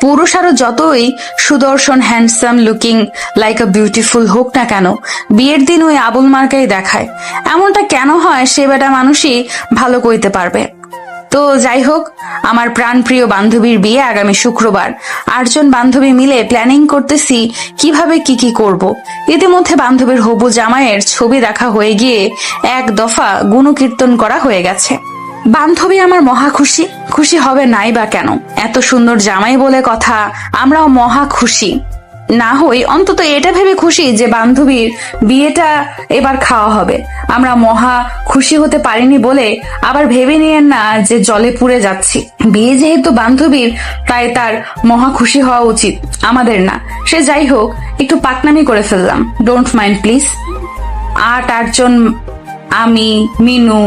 পুরুষ আরো যতই সুদর্শন handsome looking like a beautiful হোক না কেন, বিয়ের দিন ওই আবুল মার্কাই দেখায়। এমনটা কেন হয় সে বেটা মানুষই ভালো কইতে পারবে। তো যাই হোক, আমার প্রাণপ্রিয় বান্ধবীর বিয়ে আগামী শুক্রবার। 8 জন বান্ধবী মিলে প্ল্যানিং করতেছি কিভাবে কি করব। ইতিমধ্যে বান্ধবীর হবু জামাইয়ের ছবি দেখা হয়ে গিয়ে এক দফা গুণকীর্তন করা হয়ে গেছে। বান্ধবী আমার মহা খুশি, খুশি হবে নাই বা কেন, এত সুন্দর জামাই বলে কথা, আমরাও মহা খুশি। না হই অন্তত এটা ভেবে খুশি যে বান্ধবীর বিয়েটা এবার খাওয়া হবে। আমরা মহা খুশি হতে পারিনি বলে আবার ভেবে নিয়েন না যে জলে পুড়ে যাচ্ছি। বিয়ে যেহেতু বান্ধবীর, তাই তার মহা খুশি হওয়া উচিত, আমাদের না। সে যাই হোক, একটু পাকনামি করে ফেললাম, ডোন্ট মাইন্ড প্লিজ। 8 জন, আমি, মিনু,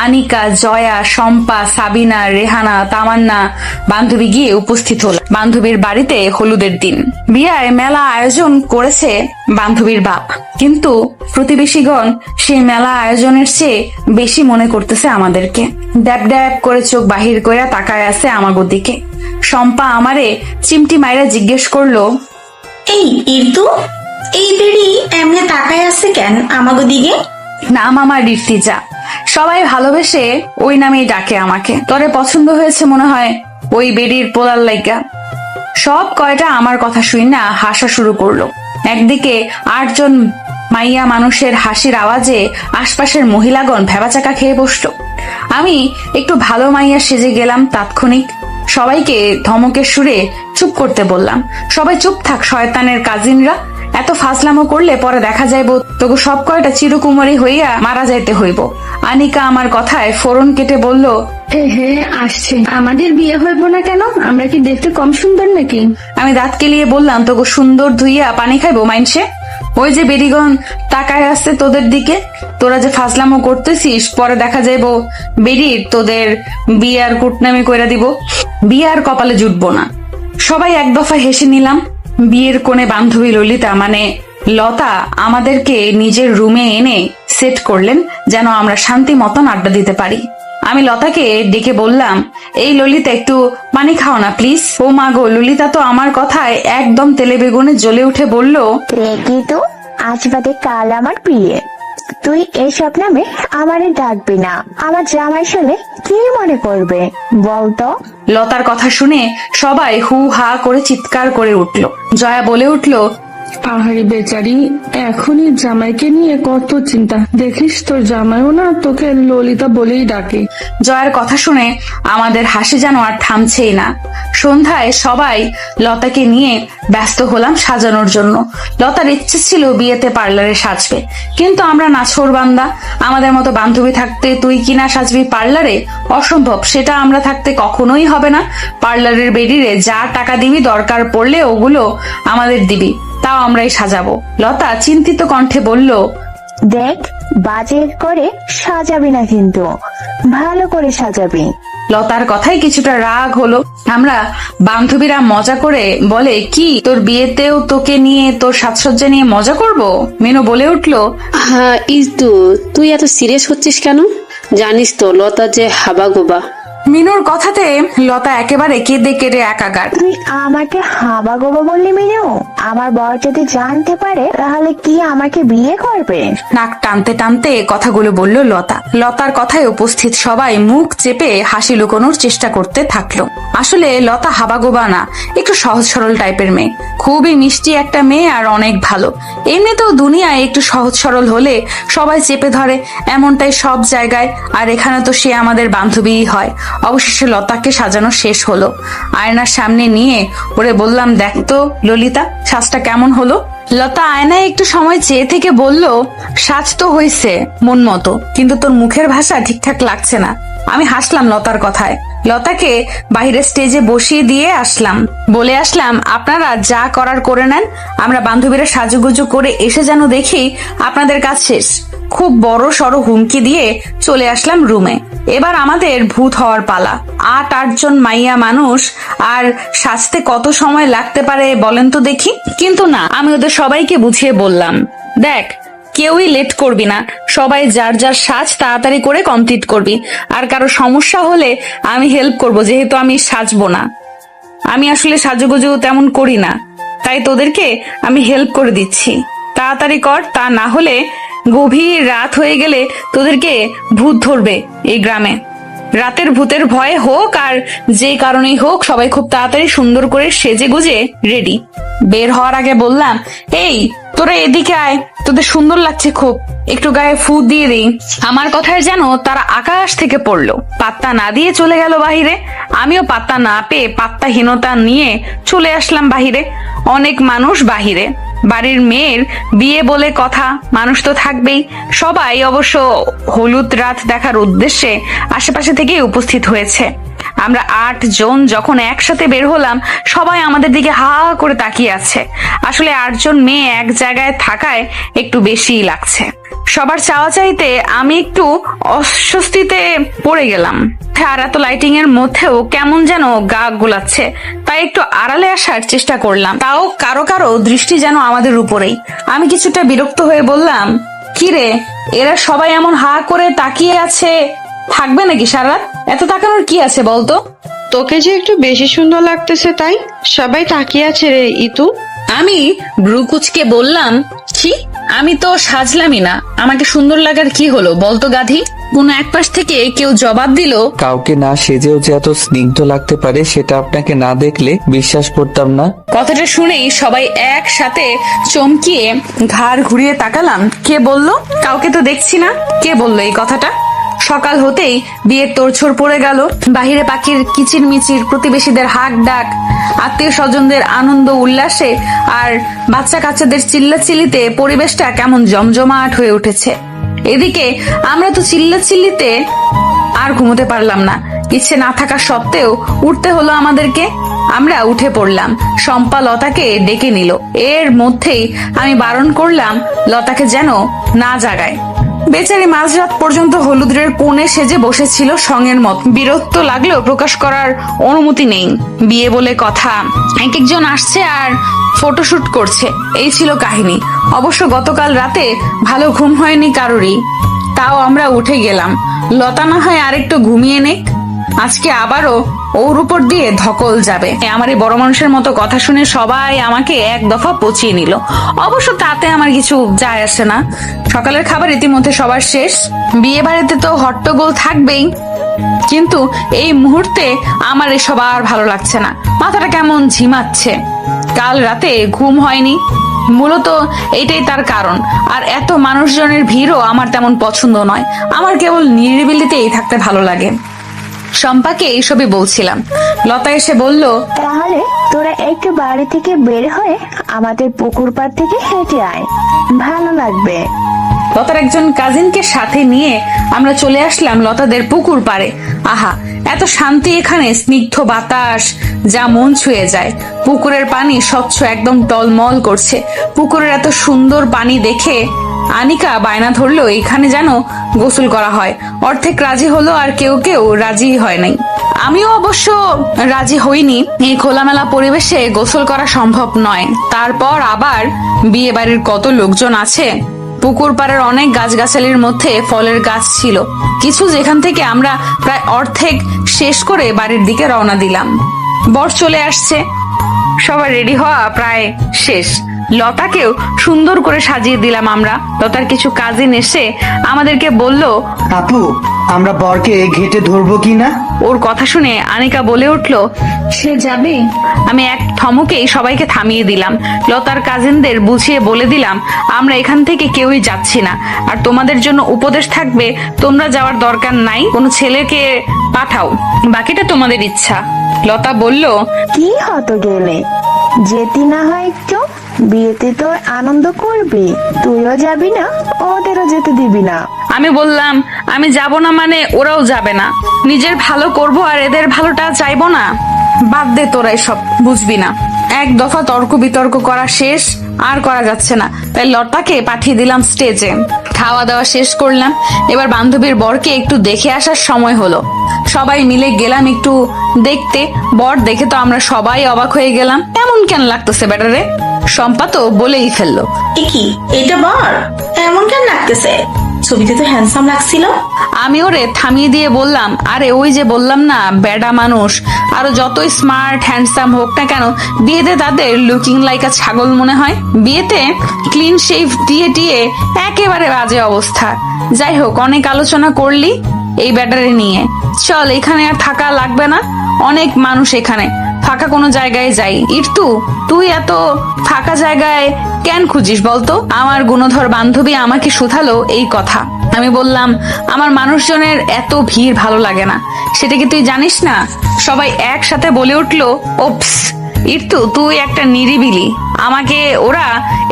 আনিকা, জয়া, শম্পা, সাবিনা, রেহানা, তামান্না বান্ধবী গিয়ে উপস্থিত হল বান্ধবীর বাড়িতে হলুদের দিন। বিয়ায় মেলা আয়োজন করেছে বান্ধবীর বাপ, কিন্তু প্রতিবেশীগণ সেই মেলা আয়োজনের চেয়ে বেশি মনে করতেছে আমাদেরকে। ড্যাব ড্যাব করে চোখ বাহির করে তাকায় আছে আমাগো দিকে। শম্পা আমারে চিমটি মাইরা জিজ্ঞেস করলো, এই ইর্দু, এই বেড়ি এমনি তাকায় আছে কেন আমাগো দিকে? নাম আমার ঋত্বিজা, সবাই ভালোবেসে ওই নামেই ডাকে আমাকে। তোরে পছন্দ হয়েছে মনে হয় ওই বেডির পোলার লাইগা। সব কয়টা আমার কথা শুই না হাসা শুরু করলো। একদিকে 8 জন মাইয়া মানুষের হাসির আওয়াজে আশপাশের মহিলাগণ ভেবাচাকা খেয়ে বসলো। আমি একটু ভালো মাইয়া সেজে গেলাম তাৎক্ষণিক। সবাইকে ধমকের সুরে চুপ করতে বললাম। সবাই চুপ থাক শয়তানের কাজিনরা, এত ফাজলামো করলে পরে দেখা যাইব তবু সব কয়টা চিরকুমারী হইয়া মারা যাইতে হইব। আনিকা আমার কথায় ফোরন কেটে বলল, হ্যাঁ আসছে, আমাদের বিয়ে হইব না কেন? আমরা কি দেখতে কম সুন্দর নাকি? আমি দাঁত কেলিয়ে বললাম, তোকে সুন্দর ধুইয়া পানি খাইবো মাইনসে? ওই যে বেডিগণ তাকায় আসছে তোদের দিকে, তোরা যে ফাজলামো করতেছিস পরে দেখা যাইব বেডির তোদের বিয়ার কুটনামি কইরা দিব। বিয়ার কপালে জুটবো না। সবাই এক দফা হেসে নিলাম। বিয়ের কোণে বান্ধবী ললিতা মানে লতা আমাদেরকে নিজের রুমে এনে সেট করলেন যেন আমরা শান্তি মতন আড্ডা দিতে পারি। আমি লতাকে ডেকে বললাম, এই ললিতা একটু পানি খাও না প্লিজ। ও মা গো, ললিতা তো আমার কথায় একদম তেলে বেগুনে জ্বলে উঠে বলল, রেখি তো, আজ বাদে কাল আমার বিয়ে, তুই এসব নামে আমারে ডাকবি না। আমার জামাই শুনে কি মনে করবে বলতো? লতার কথা শুনে সবাই হু হা করে চিৎকার করে উঠল। জয়া বলে উঠল, আহারি বেচারি, এখনই জামাইকে নিয়ে কত চিন্তা। দেখিস তোর জামাইও না তোকে ললিতা বলেই ডাকে। জয়ার কথা শুনে আমাদের হাসি যেন আর থামছেই না। সন্ধ্যায় সবাই লতাকে নিয়ে ব্যস্ত হলাম সাজানোর জন্য। লতার ইচ্ছে ছিল বিয়েতে পার্লারে সাজবে, কিন্তু আমরা নাছোড়বান্দা। আমাদের মতো বান্ধবী থাকতে তুই কিনা সাজবি পার্লারে? অসম্ভব, সেটা আমরা থাকতে কখনোই হবে না। পার্লারের বেডিরে যা টাকা দিবি, দরকার পড়লে ওগুলো আমাদের দিবি, তাও আমরাই সাজাবো। লতা চিন্তিত কণ্ঠে বলল, দেখ, বাজে করে সাজাবি না কিন্তু, ভালো করে সাজাবি। লতার কথাই কিছুটা রাগ হলো। আমরা বান্ধবীরা মজা করে বলে, কি তোর বিয়েতেও তোকে নিয়ে, তোর সাজসজ্জা নিয়ে মজা করব? মিনু বলে উঠলো, হ্যাঁ ইসদু, তুই এত সিরিয়াস হচ্ছিস কেন? জানিস তো লতা যে হাবাগোবা। মিনুর কথাতে লতা একেবারে কেঁদে কেটে একাকার। তুই আমাকে হাবা গোবা বললি মিনু? আমার বর যদি জানতে পারে তাহলে কি আমাকে বিয়ে করবে? নাক টানতে টানতে কথাগুলো বলল লতা। লতার কথায় উপস্থিত সবাই মুখ চেপে হাসি লুকোনোর চেষ্টা করতে থাকলো। আসলে লতা হাবাগোবা না, একটু সহজ সরল টাইপের মেয়ে, খুবই মিষ্টি একটা মেয়ে আর অনেক ভালো। এমনিতেও দুনিয়ায় একটু সহজ সরল হলে সবাই চেপে ধরে, এমনটাই সব জায়গায়। আর এখানে তো সে আমাদের বান্ধবীই হয়। অবশেষে লতাকে সাজানো শেষ হলো। আয়নার সামনে নিয়ে ওরে বললাম, দেখ তো ললিতা, সাজটা কেমন হলো? লতা আয়নায় একটু সময় চেয়ে থেকে বলল, সাজ তো হয়েছে মন মতো, কিন্তু তোর মুখের ভাষা ঠিকঠাক লাগছে না। আমি হাসলাম লতার কথায়। লতাকে বাইরে স্টেজে বসিয়ে দিয়ে আসলাম, বলে আসলাম, আপনারা যা করার করে নেন, আমরা বান্ধবীরা সাজুগুজু করে এসে যেন দেখি আপনাদের কাজ শেষ। খুব বড় সড়ো হুমকি দিয়ে চলে আসলাম রুমে। এবার আমাদের ভূত হওয়ার পালা। 8 জন মাইয়া মানুষ, আর সাজতে কত সময় লাগতে পারে বলেন তো দেখি? কিন্তু না, আমি ওদের সবাইকে বুঝিয়ে বললাম, দেখ, কেউই লেট করবি না, সবাই যার যার সাজ তাড়াতাড়ি করে কমপ্লিট করবি। আর কারো সমস্যা হলে আমি হেল্প করব, যেহেতু আমি সাজবো না। আমি আসলে সাজুগুজু তেমন করি না, তাই তোদেরকে আমি হেল্প করে দিচ্ছি। তাড়াতাড়ি কর, তা না হলে গভীর রাত হয়ে গেলে তোদেরকে ভূত ধরবে এই গ্রামে। রাতের ভূতের ভয়ে হোক আর যে কারণেই হোক, সবাই খুব তাড়াতাড়ি সুন্দর করে সেজে গুজে রেডি। বের হওয়ার আগে বললাম, এই তোরা এদিকে আয়, তোদের সুন্দর লাগছে খুব, একটু গায়ে ফু দিয়ে দিই। আমার কথায় যেন তারা আকাশ থেকে পড়লো, পাত্তা না দিয়ে চলে গেল বাহিরে। আমিও পাত্তা না পেয়ে পাত্তাহীনতা নিয়ে চলে আসলাম বাহিরে। অনেক মানুষ বাহিরে, বাড়ির মেয়ের বিয়ে বলে কথা, মানুষ তো থাকবেই। সবাই অবশ্য হলুদ রাত দেখার উদ্দেশ্যে আশেপাশে থেকেই উপস্থিত হয়েছে। আমরা 8 জন যখন একসাথে বের হলাম, সবাই আমাদের দিকে হা হা করে তাকিয়ে আছে। আসলে 8 জন মেয়ে এক জায়গায় থাকায় একটু বেশিই লাগছে। সবার চাওয়া চাইতে আমি একটু অস্বস্তিতে পড়ে গেলাম। আর এত লাইটিং এর মধ্যেও কেমন যেন গা গোলাচ্ছে, তাই একটু আড়ালে আসার চেষ্টা করলাম। তাও কারো কারো দৃষ্টি যেন আমাদের উপরেই। আমি কিছুটা বিরক্ত হয়ে বললাম, কি রে, এরা সবাই এমন হা করে তাকিয়ে আছে, থাকবে নাকি সারা রাত? এত তাকানোর কি আছে বলতো? তোকে যে একটু বেশি সুন্দর লাগতেছে তাই সবাই তাকিয়ে আছে রে ইতু। আমি ব্রুকুচকে বললাম, ছি, আমি তো সাজলামই না, আমাকে সুন্দর লাগার কি হলো বলতো গাধি? কোন এক পাশ থেকে কেউ জবাব দিল, কাউকে না সেজেও যে এত স্নিগ্ধ লাগতে পারে সেটা আপনাকে না দেখলে বিশ্বাস করতাম না। কথাটা শুনেই সবাই একসাথে চমকিয়ে ঘাড় ঘুরিয়ে তাকালাম। কে বললো? কাউকে তো দেখছি না। কে বললো এই কথাটা? সকাল হতেই বিয়ের তোড়জোড় পড়ে গেল। বাহিরে পাখির কিচির মিচির, প্রতিবেশীদের হাক ডাক, আত্মীয় স্বজনদের আনন্দ উল্লাসে আর বাচ্চা কাচ্চাদের চিল্লাচিল্লিতে পরিবেশটা কেমন জমজমাট হয়ে উঠেছে। এদিকে আমরা তো চিল্লাচিল্লিতে আর ঘুমোতে পারলাম না। ইচ্ছে না থাকা সত্ত্বেও উঠতে হলো আমাদেরকে। আমরা উঠে পড়লাম। শম্পা লতাকে ডেকে নিল। এর মধ্যেই আমি বারণ করলাম লতাকে যেন না জাগায়। বেচারি মাঝরাত পর্যন্ত হলুদের কোণে সেজে বসেছিল সঙ্গের মত। বিরক্ত লাগলেও প্রকাশ করার অনুমতি নেই। বিয়ে বলে কথা, এক একজন আসছে আর ফটোশুট করছে, এই ছিল কাহিনী। অবশ্য গতকাল রাতে ভালো ঘুম হয়নি কারোরই, তাও আমরা উঠে গেলাম। লতা না হয় আরেকটু ঘুমিয়ে নেক, আজকে আবারও ওর উপর দিয়ে ধকল যাবে। আমার এই বড় মানুষের মতো কথা শুনে সবাই আমাকে এক দফা পচিয়ে নিল। অবশ্য তাতে আমার কিছু যায় আসে না। সকালের খাবার ইতিমধ্যে সবার শেষ। বিয়ে বাড়িতে তো হট্টগোল থাকবেই, কিন্তু এই মুহূর্তে আমার এসব আর ভালো লাগছে না। মাথাটা কেমন ঝিমাচ্ছে। কাল রাতে ঘুম হয়নি, মূলত এইটাই তার কারণ। আর এত মানুষজনের ভিড়ও আমার তেমন পছন্দ নয়। আমার কেবল নিরিবিলিতেই থাকতে ভালো লাগে। শম্পাকে এইসবই বলছিলাম। লতা এসে বলল, তাহলে তোরা একটু বাড়ি থেকে বের হয়ে আমাদের পুকুর পাড় থেকে হেঁটে আয়, ভালো লাগবে। লতার একজন কাজিনকে সাথে নিয়ে আমরা চলে আসলাম লতাদের পুকুর পাড়ে। আহা, এত শান্তি এখানে, স্নিগ্ধ বাতাস যা মন ছুঁয়ে যায়। পুকুরের পানি স্বচ্ছ, একদম টলমল করছে। পুকুরের এত সুন্দর পানি দেখে আনিকা বায়না ধরলো এখানে যেন গোসল করা হয়। অর্ধেক রাজি হলো আর কেউ কেউ রাজি হয় নাই। আমিও অবশ্য রাজি হইনি। এই খোলামেলা পরিবেশে গোসল করা সম্ভব নয়। তারপর আবার বিয়ে বাড়ির কত লোকজন আছে। পুকুর পাড়ের অনেক গাছগাছালির মধ্যে ফলের গাছ ছিল কিছু, যেখান থেকে আমরা প্রায় অর্ধেক শেষ করে বাড়ির দিকে রওনা দিলাম। বর চলে আসছে, সবার রেডি হওয়া প্রায় শেষ। লতাকেও সুন্দর করে সাজিয়ে দিলাম আমরা। লতার কিছু কাজিন এসে আমাদেরকে বলল, আপু, আমরা বরকে ঘেটে ধরবো কিনা? ওর কথা শুনে আনিকা বলে উঠল, সে যাবে? আমি এক থমকেই সবাইকে থামিয়ে দিলাম। লতার কাজিনদের বুঝিয়ে বলে দিলাম, আমরা এখান থেকে কেউই যাচ্ছি না। আর তোমাদের জন্য উপদেশ থাকবে, তোমরা যাওয়ার দরকার নাই, কোনো ছেলেকে পাঠাও, বাকিটা তোমাদের ইচ্ছা। লতা বলল, কি হতো গেলে, যেতে না হয় একটু? বিয়েতে তো আনন্দ করবি, তুইও যাবি না, ওদেরও যেতে দিবি না। আমি বললাম, আমি যাব না মানে ওরাও যাবে না। নিজের ভালো করব আর এদের ভালোটা চাইবো না? বাদ দে তোরা, এসব বুঝবি না। এক দফা তর্ক বিতর্ক করা শেষ, আর করা যাচ্ছে না, তাই লতাকে পাঠিয়ে দিলাম স্টেজে। খাওয়া দাওয়া শেষ করলাম। এবার বান্ধবীর বরকে একটু দেখে আসার সময় হলো। সবাই মিলে গেলাম একটু দেখতে। বর দেখে তো আমরা সবাই অবাক হয়ে গেলাম। এমন কেন লাগতেছে বেটারে? শম্পা তো বলেই ফেললো, কি এটা বর এমন কেন লাগতেছে? ছবিতে তো হ্যান্ডসাম লাগছিল। আমি ওরে থামিয়ে দিয়ে বললাম, আরে ওই যে বললাম না, বেডা মানুষ আরো যতই স্মার্ট হ্যান্ডসাম হোক না কেন, বিয়েতে তাদের লুকিং লাইক আ ছাগল মনে হয়। বিয়েতে ক্লিন শেভ দিয়ে টিয়ে একেবারে বাজে অবস্থা। যাই হোক, অনেক আলোচনা করলি এই ব্যাটারে নিয়ে, চল এখানে আর থাকা লাগবে না, অনেক মানুষ এখানে, ফাঁকা কোনো জায়গায় যাই। ইরতু, তুই এত ফাঁকা জায়গায় কেন খুঁজিস বলতো? আমার গুণধর বান্ধবী আমাকে শুধালো এই কথা। আমি বললাম, আমার মানুষজনের এত ভিড় ভালো লাগে না, সেটা কি তুই জানিস না? সবাই একসাথে বলে উঠলো, ওপস ইরতু তুই একটা নিরিবিলি। আমাকে ওরা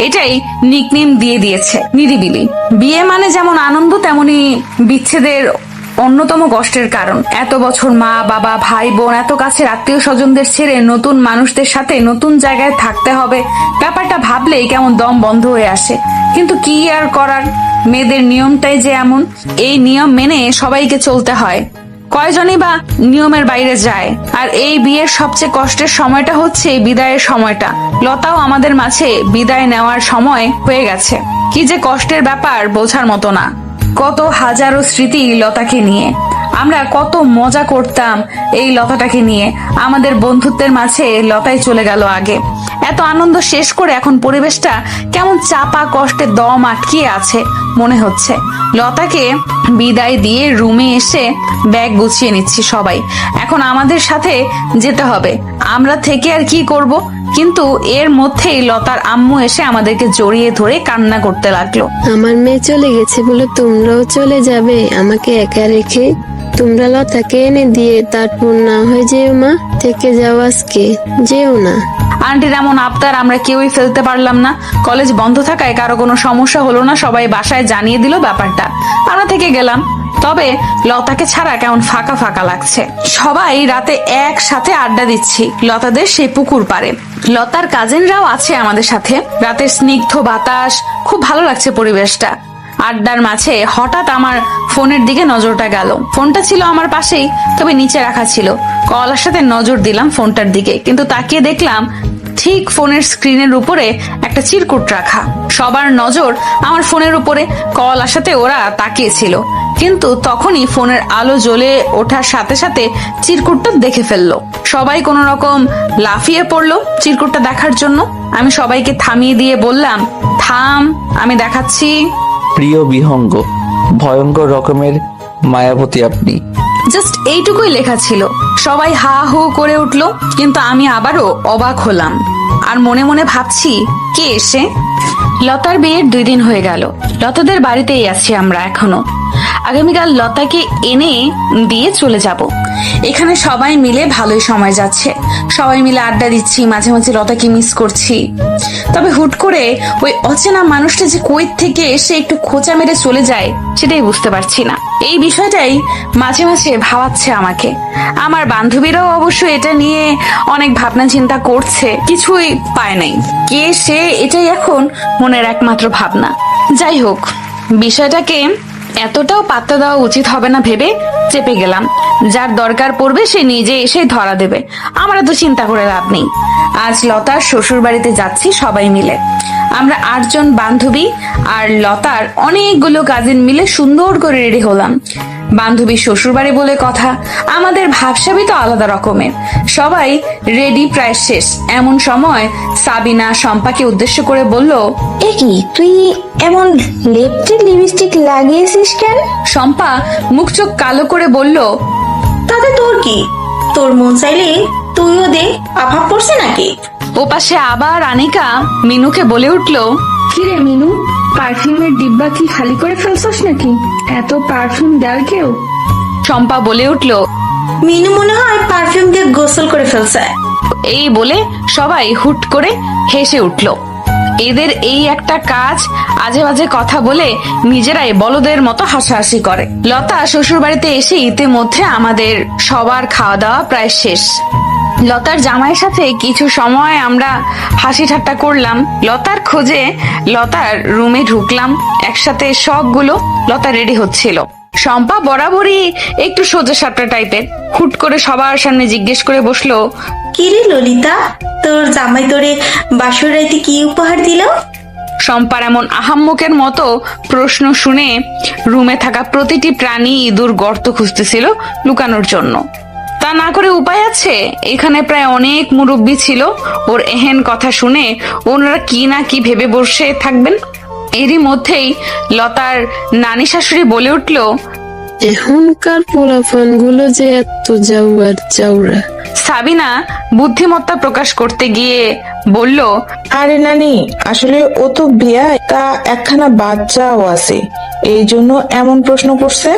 এটাই নিকনেম দিয়ে দিয়েছে, নিরিবিলি। বিয়ে মানে যেমন আনন্দ, তেমনি বিচ্ছেদের অন্যতম কষ্টের কারণ। এত বছর মা বাবা ভাই বোন এত কাছের আত্মীয় স্বজনদের ছেড়ে নতুন মানুষদের সাথে নতুন জায়গায় থাকতে হবে, ব্যাপারটা ভাবলেই কেমন দম বন্ধ হয়ে আসে। কিন্তু কি আর করার, মেয়েদের নিয়মটাই যে এমন, এই নিয়ম মেনে সবাইকে চলতে হয়। কয়জনই বা নিয়মের বাইরে যায়। আর এই বিয়ের সবচেয়ে কষ্টের সময়টা হচ্ছে বিদায়ের সময়টা। লতাও আমাদের মাঝে বিদায় নেওয়ার সময় হয়ে গেছে। কি যে কষ্টের ব্যাপার বোঝার মতো না। কত হাজারো স্মৃতি লতাকে নিয়ে, আমরা কত মজা করতাম এই লতাটাকে নিয়ে। আমাদের বন্ধুত্বের মাঝে লতাই চলে গেল আগে। এত আনন্দ শেষ করে এখন পরিবেশটা কেমন চাপা, কষ্টে দম আটকিয়ে আছে মনে হচ্ছে। লতাকে বিদায় দিয়ে রুমে এসে ব্যাগ গুছিয়ে নিচ্ছি সবাই। এখন আমাদের সাথে যেতে হবে, আমরা থেকে আর কি করব। কিন্তু এর মধ্যেই লতার আম্মু এসে আমাদেরকে জড়িয়ে ধরে কান্না করতে লাগলো। আমার মেয়ে চলে গেছে বলে তোমরাও চলে যাবে আমাকে একা রেখে? তোমরা লতাকে এনে দিয়ে তারপর না হয় যেও মা, থেকে যাও আজকে, যেও না। আন্টির এমন আবদার আমরা কেউই ফেলতে পারলাম না। কলেজ বন্ধ থাকায় কারো কোনো সমস্যা হলো না, সবাই বাসায় জানিয়ে দিল ব্যাপারটা। আমরা থেকে গেলাম। তবে লতাকে ছাড়া কেমন ফাঁকা ফাঁকা লাগছে। সবাই রাতে একসাথে আড্ডা দিচ্ছি লতাদের সেই পুকুর পাড়ে। লতার কাজিনরাও আছে আমাদের সাথে। রাতের স্নিগ্ধ বাতাস, খুব ভালো লাগছে পরিবেশটা। আড্ডার মাঝে হঠাৎ আমার ফোনের দিকে নজরটা গেল। ফোনটা ছিল আমার পাশেই, তবে নিচে রাখা ছিল। কলার সাথে নজর দিলাম ফোনটার দিকে, কিন্তু তাকিয়ে দেখলাম ঠিক ফোনের স্ক্রিনের উপরে একটা চিরকুট রাখা। সবার নজর আমার ফোনের উপরে, কলার সাথে ওরা তাকিয়েছিল। কিন্তু তখনই ফোনের আলো জ্বলে ওঠার সাথে সাথে চিরকুটটা দেখে ফেললো। সবাই কোনো রকম লাফিয়ে পড়লো চিরকুটটা দেখার জন্য। আমি সবাইকে থামিয়ে দিয়ে বললাম, থাম, আমি দেখাচ্ছি। প্রিয় বিহঙ্গ, ভয়ঙ্কর রকমের মায়াবতী আপনি। জাস্ট এইটুকুই লেখা ছিল। সবাই হা হু করে উঠলো, কিন্তু আমি আবারও অবাক হলাম। আর মনে মনে ভাবছি, কে এসে? লতার বিয়ের 2 দিন হয়ে গেল। লতাদের বাড়িতেই আছি আমরা এখনো। আগামীকাল লতাকে এনে দিয়ে চলে যাব। এখানে সবাই মিলে ভালোই সময় যাচ্ছে। সবাই মিলে আড্ডা দিচ্ছি, মাঝে মাঝে লতাকে মিস করছি। তবে হুট করে ওই অচেনা মানুষটা যে কই থেকে এসে একটু খোঁচা মেরে চলে যায়, সেটাই বুঝতে পারছি না। এই বিষয়টাই মাঝে মাঝে ভাবাচ্ছে আমাকে। আমার বান্ধবীরাও অবশ্য এটা নিয়ে অনেক ভাবনা চিন্তা করছে, কিছুই পায় নাই। কে সে, এটাই এখন মনের একমাত্র ভাবনা। যাই হোক, বিষয়টাকে এতটাও পাত্তা দেওয়া উচিত হবে না ভেবে চেপে গেলাম। যার দরকার পড়বে সে নিজে এসে ধরা দেবে, আমরা তো চিন্তা করে লাভ নেই। আজ লতার শ্বশুর বাড়িতে যাচ্ছি সবাই মিলে। আমরা 8 জন বান্ধবী আর লতার অনেকগুলো কাজিন মিলে সুন্দর করে রেডি হলাম। বান্ধবীর শ্বশুর বাড়ি বলে কথা, আমাদের ভাবসাবি তো আলাদা রকমের। সবাই রেডি প্রায় শেষ। এমন সময় সাবিনা শম্পাকে উদ্দেশ্য করে বলল, এ কি, তুই এমন লিপস্টিক লাগিয়েছিস কেন? শম্পা মুখ চোখ কালো করে বলল, তাতে তোর কি? তোর মন চাইলে তুইও দে, অভাব পড়ছে নাকি? ওপাশে আবার আনিকা মিনুকে বলে উঠল, কিরে মিনু, পারফিউমের ডিব্বা কি খালি করে ফেলছস নাকি? এত পারফিউম দেয় কেউ? শম্পা বলে উঠল, মিনু মনে হয় পারফিউম দিয়ে গোসল করে ফেলছে। এই বলে সবাই হুট করে হেসে উঠল। এদের এই একটা কাজ, আজে বাজে কথা বলে নিজেরাই বলদের মতো হাসাহাসি করে। লতা শ্বশুর বাড়িতে এসে ইতিমধ্যে আমাদের সবার খাওয়া দাওয়া প্রায় শেষ। লতার জামাইয়ের সাথে কিছু সময় আমরা হাসি ঠাট্টা করলাম। লতার খোঁজে লতার রুমে ঢুকলাম। একসাথে সবগুলো লতা রেডি হচ্ছিল। শম্পা বরাবরই একটু সোজা সাপটা টাইপের। হুট করে সবার সামনে জিজ্ঞেস করে বসলো, কি রে ললিতা, তোর জামাই তোরে বাসর রাইতে কি উপহার দিল? শম্পার এমন আহাম্মকের মতো প্রশ্ন শুনে রুমে থাকা প্রতিটি প্রাণী ইঁদুর গর্ত খুঁজতেছিল লুকানোর জন্য। তা না করে উপায় আছে? এখানে প্রায় অনেক মুরব্বি ছিল, ওর এহেন কথা শুনে ওনারা কি না কি ভেবে বসে থাকবেন। এরই মধ্যেই লতার নানি শাশুড়ি বলে উঠল, এখনকার পোলাপান গুলো যে এত জাউয়ার জাউরা। সাবিনা বুদ্ধিমত্তা প্রকাশ করতে গিয়ে বলল, আরে নানি, আসলে ও তো বিয়া, তা একখানা বাচ্চাও আছে, এই জন্য এমন প্রশ্ন করছে।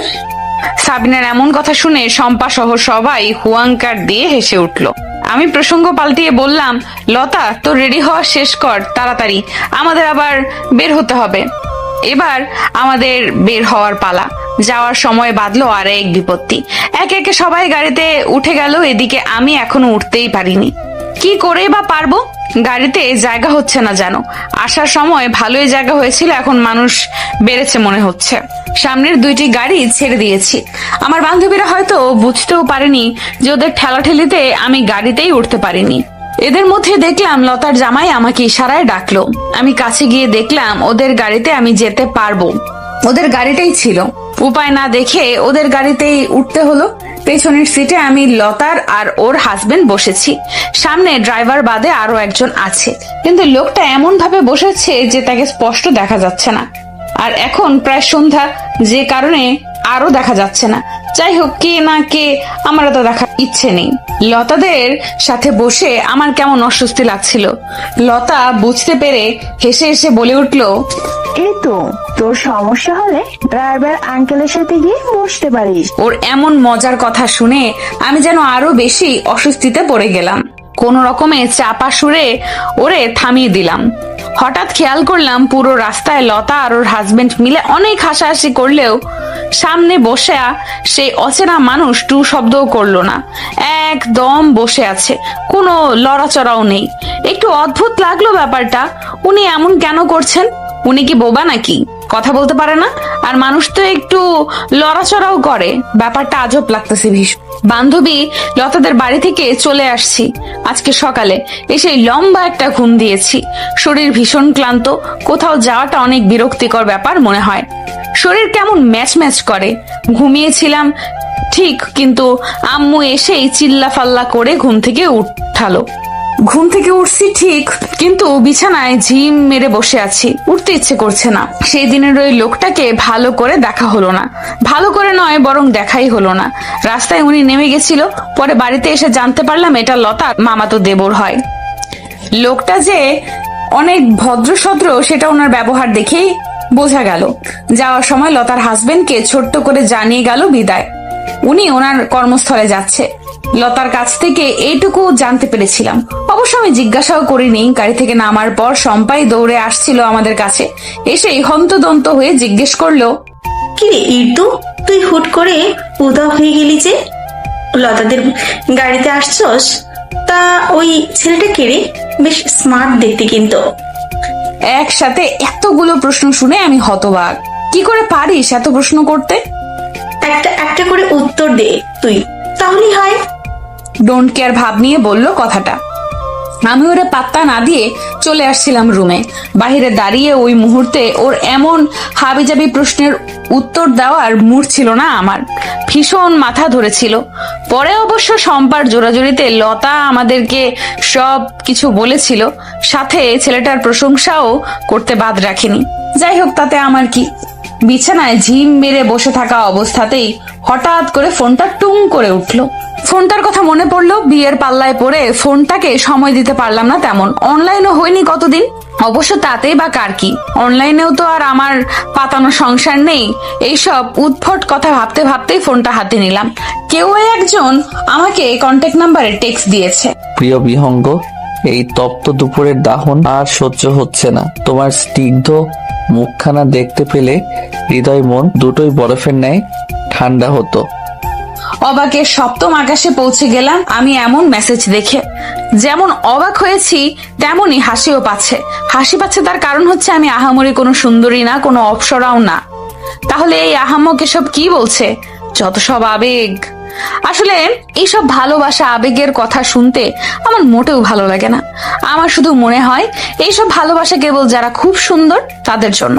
সাবিনার এমন কথা শুনে শম্পা সহ সবাই হুয়াঙ্কার দিয়ে হেসে উঠল। আমি প্রসঙ্গ পাল্টিয়ে বললাম, লতা তোর রেডি হওয়া শেষ কর তাড়াতাড়ি, আমাদের আবার বের হতে হবে। এবার আমাদের বের হওয়ার পালা। যাওয়ার সময় বাঁধলো আর এক বিপত্তি। একে একে সবাই গাড়িতে উঠে গেল, এদিকে আমি এখনো উঠতেই পারিনি। কি করে বা পারবো? গাড়িতে জায়গা হচ্ছে না যেন। আসার সময় ভালোই জায়গা হয়েছিল, এখন মানুষ বেড়েছে মনে হচ্ছে। সামনের দুইটি গাড়ি ছেড়ে দিয়েছি। আমার বান্ধবীরা হয়তো বুঝতেও পারেনি যে ওদের ঠেলাঠেলিতে আমি গাড়িতেই উঠতে পারিনি। এদের মধ্যে দেখলাম লতার জামাই আমাকে ইশারায় ডাকলো। আমি কাছে গিয়ে দেখলাম ওদের গাড়িতে আমি যেতে পারবো। ওদের গাড়িটাই ছিল। উপায় না দেখে ওদের গাড়িতেই উঠতে হলো। পেছনের সিটে আমি, লতার আর ওর হাজবেন্ড বসেছি। সামনে ড্রাইভার বাদে আরো একজন আছে, কিন্তু লোকটা এমন ভাবে বসেছে যে তাকে স্পষ্ট দেখা যাচ্ছে না। আর এখন প্রায় সন্ধ্যা, যে কারণে আরো দেখা যাচ্ছে না। যাই হোক, কে না কে আমার তো দেখার ইচ্ছে নেই। লতাদের সাথে বসে আমার কেমন অস্বস্তি লাগছিল। লতা বুঝতে পেরে হেসে হেসে বলে উঠল, এই তো, তোর সমস্যা হলে ড্রাইভার আঙ্কেলের সাথে গিয়ে বসতে পারিস। ওর এমন মজার কথা শুনে আমি যেন আরো বেশি অস্বস্তিতে পড়ে গেলাম। কোন রকমে চাপা সুরে ওরে থামিয়ে দিলাম। হঠাৎ খেয়াল করলাম পুরো রাস্তায় লতা আর ওর হাজবেন্ড মিলে অনেক হাসাহাসি করলেও সামনে বসে সেই অচেনা মানুষ টু শব্দও করলো না, একদম বসে আছে, কোনো লড়াচড়াও নেই। একটু অদ্ভুত লাগলো ব্যাপারটা। উনি এমন কেন করছেন? উনি কি বোবা নাকি? কথা বলতে পারে না? আর মানুষ তো একটু লড়াচড়াও করে। ব্যাপারটা আজব লাগতেছে ভীষণ। বান্ধবী লতাদের বাড়ি থেকে চলে আসছি আজকে সকালে। এসে লম্বা একটা ঘুম দিয়েছি। শরীর ভীষণ ক্লান্ত। কোথাও যাওয়াটা অনেক বিরক্তিকর ব্যাপার মনে হয়। শরীর কেমন ম্যাচ ম্যাচ করে। ঘুমিয়েছিলাম ঠিক, কিন্তু আম্মু এসেই চিল্লা ফাল্লা করে ঘুম থেকে উঠালো। ঘুম থেকে উঠছি ঠিক, কিন্তু বিছানায় ঝিম মেরে বসে আছি, উঠতে ইচ্ছে করছে না। সেই দিনের ওই লোকটাকে ভালো করে দেখা হলো না। ভালো করে নয়, বরং দেখাই হলো না। রাস্তায় উনি নেমে গেছিল, পরে বাড়িতে এসে জানতে পারলাম এটা লতার মামাতো দেবর হয়। লোকটা যে অনেক ভদ্রসদ্র সেটা ওনার ব্যবহার দেখেই বোঝা গেল। যাওয়ার সময় লতার হাজবেন্ডকে ছোট্ট করে জানিয়ে গেল বিদায়। উনি ওনার কর্মস্থলে যাচ্ছে। লতার কাছ থেকে এইটুকু জানতে পেরেছিলাম। অবশ্য আমি জিজ্ঞাসাও করিনি। গাড়ি থেকে নামার পর শম্পাই দৌড়ে আসছিল আমাদের কাছে। এসেই হন্তদন্ত হয়ে জিজ্ঞেস করলো, কিরে ইর্দু, তুই হুট করে উদা হয়ে গেলি যে? লতাদের গাড়িতে আসছস? তা ওই ছেলেটা কে রে? বেশ স্মার্ট দেখতে কিন্তু। একসাথে এতগুলো প্রশ্ন শুনে আমি হতবাক। কি করে পারিস এত প্রশ্ন করতে? একটা একটা করে উত্তর দে তুই, তাহলেই হয়। ডোন্ট কেয়ার ভাব নিয়ে বলল কথাটা। আমি ওরে পাত্তা না দিয়ে চলে আসছিলাম রুমে। বাহিরে দাঁড়িয়ে ওই মুহূর্তে ওর এমন হাবিজাবি প্রশ্নের উত্তর দেওয়ার মুড ছিল না আমার। ভীষণ মাথা ধরেছিল। পরে অবশ্য শম্পার জোরাজোরিতে লতা আমাদেরকে সব কিছু বলেছিল, সাথে ছেলেটার প্রশংসাও করতে বাদ রাখিনি। যাই হোক, তাতে আমার কি। বিছানায় ঝিম মেরে বসে থাকা অবস্থাতেই হঠাৎ করে ফোনটা টুং করে উঠলো। ফোনটার কথা মনে পড়লো। বিয়ের পাল্লায় পড়ে ফোনটাকে সময় দিতে পারলাম না তেমন। অনলাইনও হয়নি কতদিন। অবশ্য তাতেই বা কার কি, অনলাইনেও তো আর আমার পাতানো সংসার নেই। এইসব উদ্ভট কথা ভাবতে ভাবতেই ফোনটা হাতে নিলাম। কেউ একজন আমাকে কন্ট্যাক্ট নাম্বারে টেক্সট দিয়েছে। প্রিয় বিহঙ্গ, এই তপ্ত দুপুরের দাহন আর সহ্য হচ্ছে না। তোমার স্নিগ্ধ মুখখানা দেখতে পেলে হৃদয় মন দুটোই বরফের ন্যায় ঠান্ডা হতো। অবাকের সপ্তম আকাশে পৌঁছে গেলাম আমি এমন মেসেজ দেখে। যেমন অবাক হয়েছি তেমনই হাসিও পাচ্ছে। হাসি পাচ্ছে তার কারণ হচ্ছে আমি আহামরি কোনো সুন্দরী না, কোনো অপ্সরাও না। তাহলে এই আহাম্মক এসব কি বলছে? যত সব আবেগ। আসলে এইসব ভালোবাসা আবেগের কথা শুনতে আমার মোটেও ভালো লাগে না। আমার শুধু মনে হয় এইসব ভালোবাসা কেবল যারা খুব সুন্দর তাদের জন্য,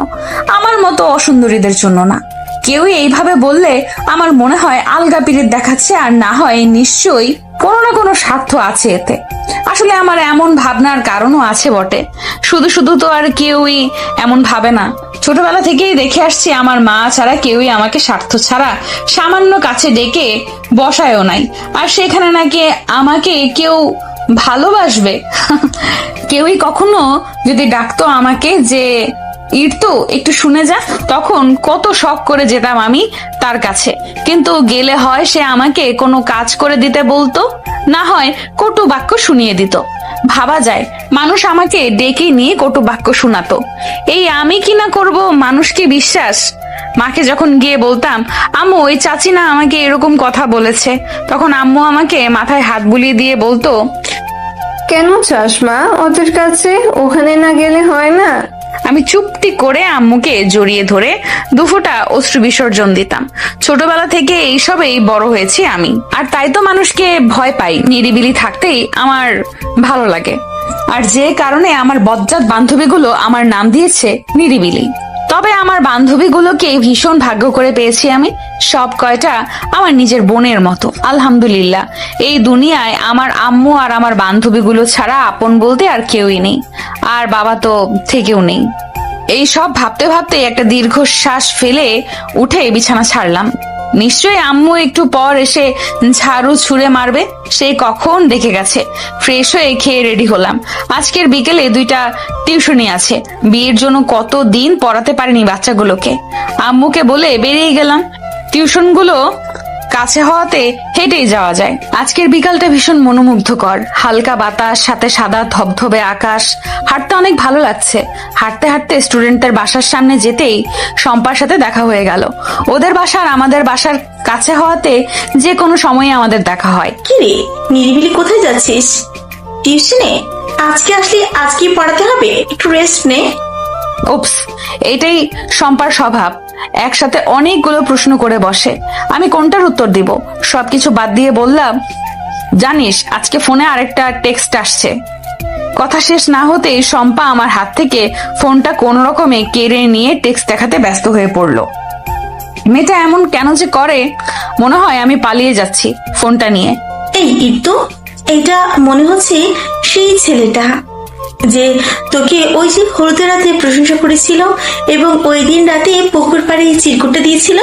আমার মতো অসুন্দরীদের জন্য না। কেউই এইভাবে বললে আমার মনে হয় আলগা পিরিত দেখাচ্ছে, আর না হয় নিশ্চয়ই কোনো না কোনো স্বার্থ আছে এতে। আসলে আমার এমন ভাবনার কারণও আছে বটে, শুধু শুধু তো আর কেউই এমন ভাবে না। ছোটবেলা থেকেই দেখে আসছি আমার মা ছাড়া কেউই আমাকে স্বার্থ ছাড়া সামান্য কাছে ডেকে বসায়ও নাই, আর সেখানে নাকি আমাকে কেউ ভালোবাসবে। কেউই কখনো যদি ডাকতো আমাকে যে ইরতু একটু শুনে যা, তখন কত শখ করে যেতাম আমি তার কাছে। কিন্তু গেলে হয় সে আমাকে কোনো কাজ করে দিতে বলতো, না হয় কটু বাক্য শুনিয়ে দিত। ভাবা যায় মানুষ আমাকে ডেকে নিয়ে কটু বাক্য শোনাতো, এই আমি কি না করব মানুষকে বিশ্বাস। মাকে যখন গিয়ে বলতাম আম্মু ওই চাচি না আমাকে এরকম কথা বলেছে, তখন আম্মু আমাকে মাথায় হাত বুলিয়ে দিয়ে বলতো, কেন চাস মা ওদের কাছে? ওখানে না গেলে হয় না? আমি চুপটি করে আম্মুকে জড়িয়ে ধরে দুফোঁটা অশ্রু বিসর্জন দিতাম। ছোটবেলা থেকে এইসবেই বড় হয়েছি আমি, আর তাই তো মানুষকে ভয় পাই। নিরিবিলি থাকতেই আমার ভালো লাগে, আর যে কারণে আমার বজ্জাত বান্ধবীগুলো আমার নাম দিয়েছে নিরিবিলি। তবে আমার বান্ধবীগুলোকে ভীষণ ভাগ্য করে পেয়েছি আমি, সব কয়টা আমার নিজের বোনের মতো। আলহামদুলিল্লাহ, এই দুনিয়ায় আমার আম্মু আর আমার বান্ধবীগুলো ছাড়া আপন বলতে আর কেউই নেই, আর বাবা তো থেকেও নেই। এই সব ভাবতে ভাবতে একটা দীর্ঘশ্বাস ফেলে উঠে বিছানা ছাড়লাম। নিশ্চয়ই আম্মু একটু পর এসে ঝাড়ু ছুঁড়ে মারবে, সে কখন দেখে গেছে। ফ্রেশ হয়ে খেয়ে রেডি হলাম। আজকের বিকেলে 2টা টিউশনি আছে, বিয়ের জন্য কত দিন পড়াতে পারিনি বাচ্চাগুলোকে। আম্মুকে বলে বেরিয়ে গেলাম। টিউশনগুলো কাছে হওয়াতে হেঁটেই যাওয়া যায়। আজকের বিকালটা ভীষণ মনোমুগ্ধকর, হালকা বাতাস, সাথে সাদা ধবধবে আকাশ। হাঁটতে অনেক ভালো লাগছে। হাঁটতে হাঁটতে স্টুডেন্টদের বাসার সামনে যেতেই শম্পার সাথে দেখা হয়ে গেল। ওদের বাসা আর আমাদের বাসার কাছে হওয়াতে যে কোনো সময়ে আমাদের দেখা হয়। কি রে নিরিবিলি, কোথায় যাচ্ছিস? টিউশনে? আজকে আসলি, আজকে পড়াতে হবে, একটু রেস্ট নে। উপস, এটাই শম্পার স্বভাব, একসাথে অনেকগুলো প্রশ্ন করে বসে। আমি কোনটার উত্তর দিব? সবকিছু বাদ দিয়ে বললাম, জানিস আজকে ফোনে আরেকটা টেক্সট আসছে। কথা শেষ না হতেই শম্পা আমার হাত থেকে ফোনটা কোন রকমে কেড়ে নিয়ে টেক্সট দেখাতে ব্যস্ত হয়ে পড়লো। মেয়েটা এমন কেন যে করে, মনে হয় আমি পালিয়ে যাচ্ছি ফোনটা নিয়ে। এই ইরতু, এটা মনে হচ্ছে সেই ছেলেটা যে তোকে ওই যে হলুদের রাতে প্রশংসা করেছিল এবং ওই দিন রাতে পুকুর পাড়ে চিরকুটটা দিয়েছিল।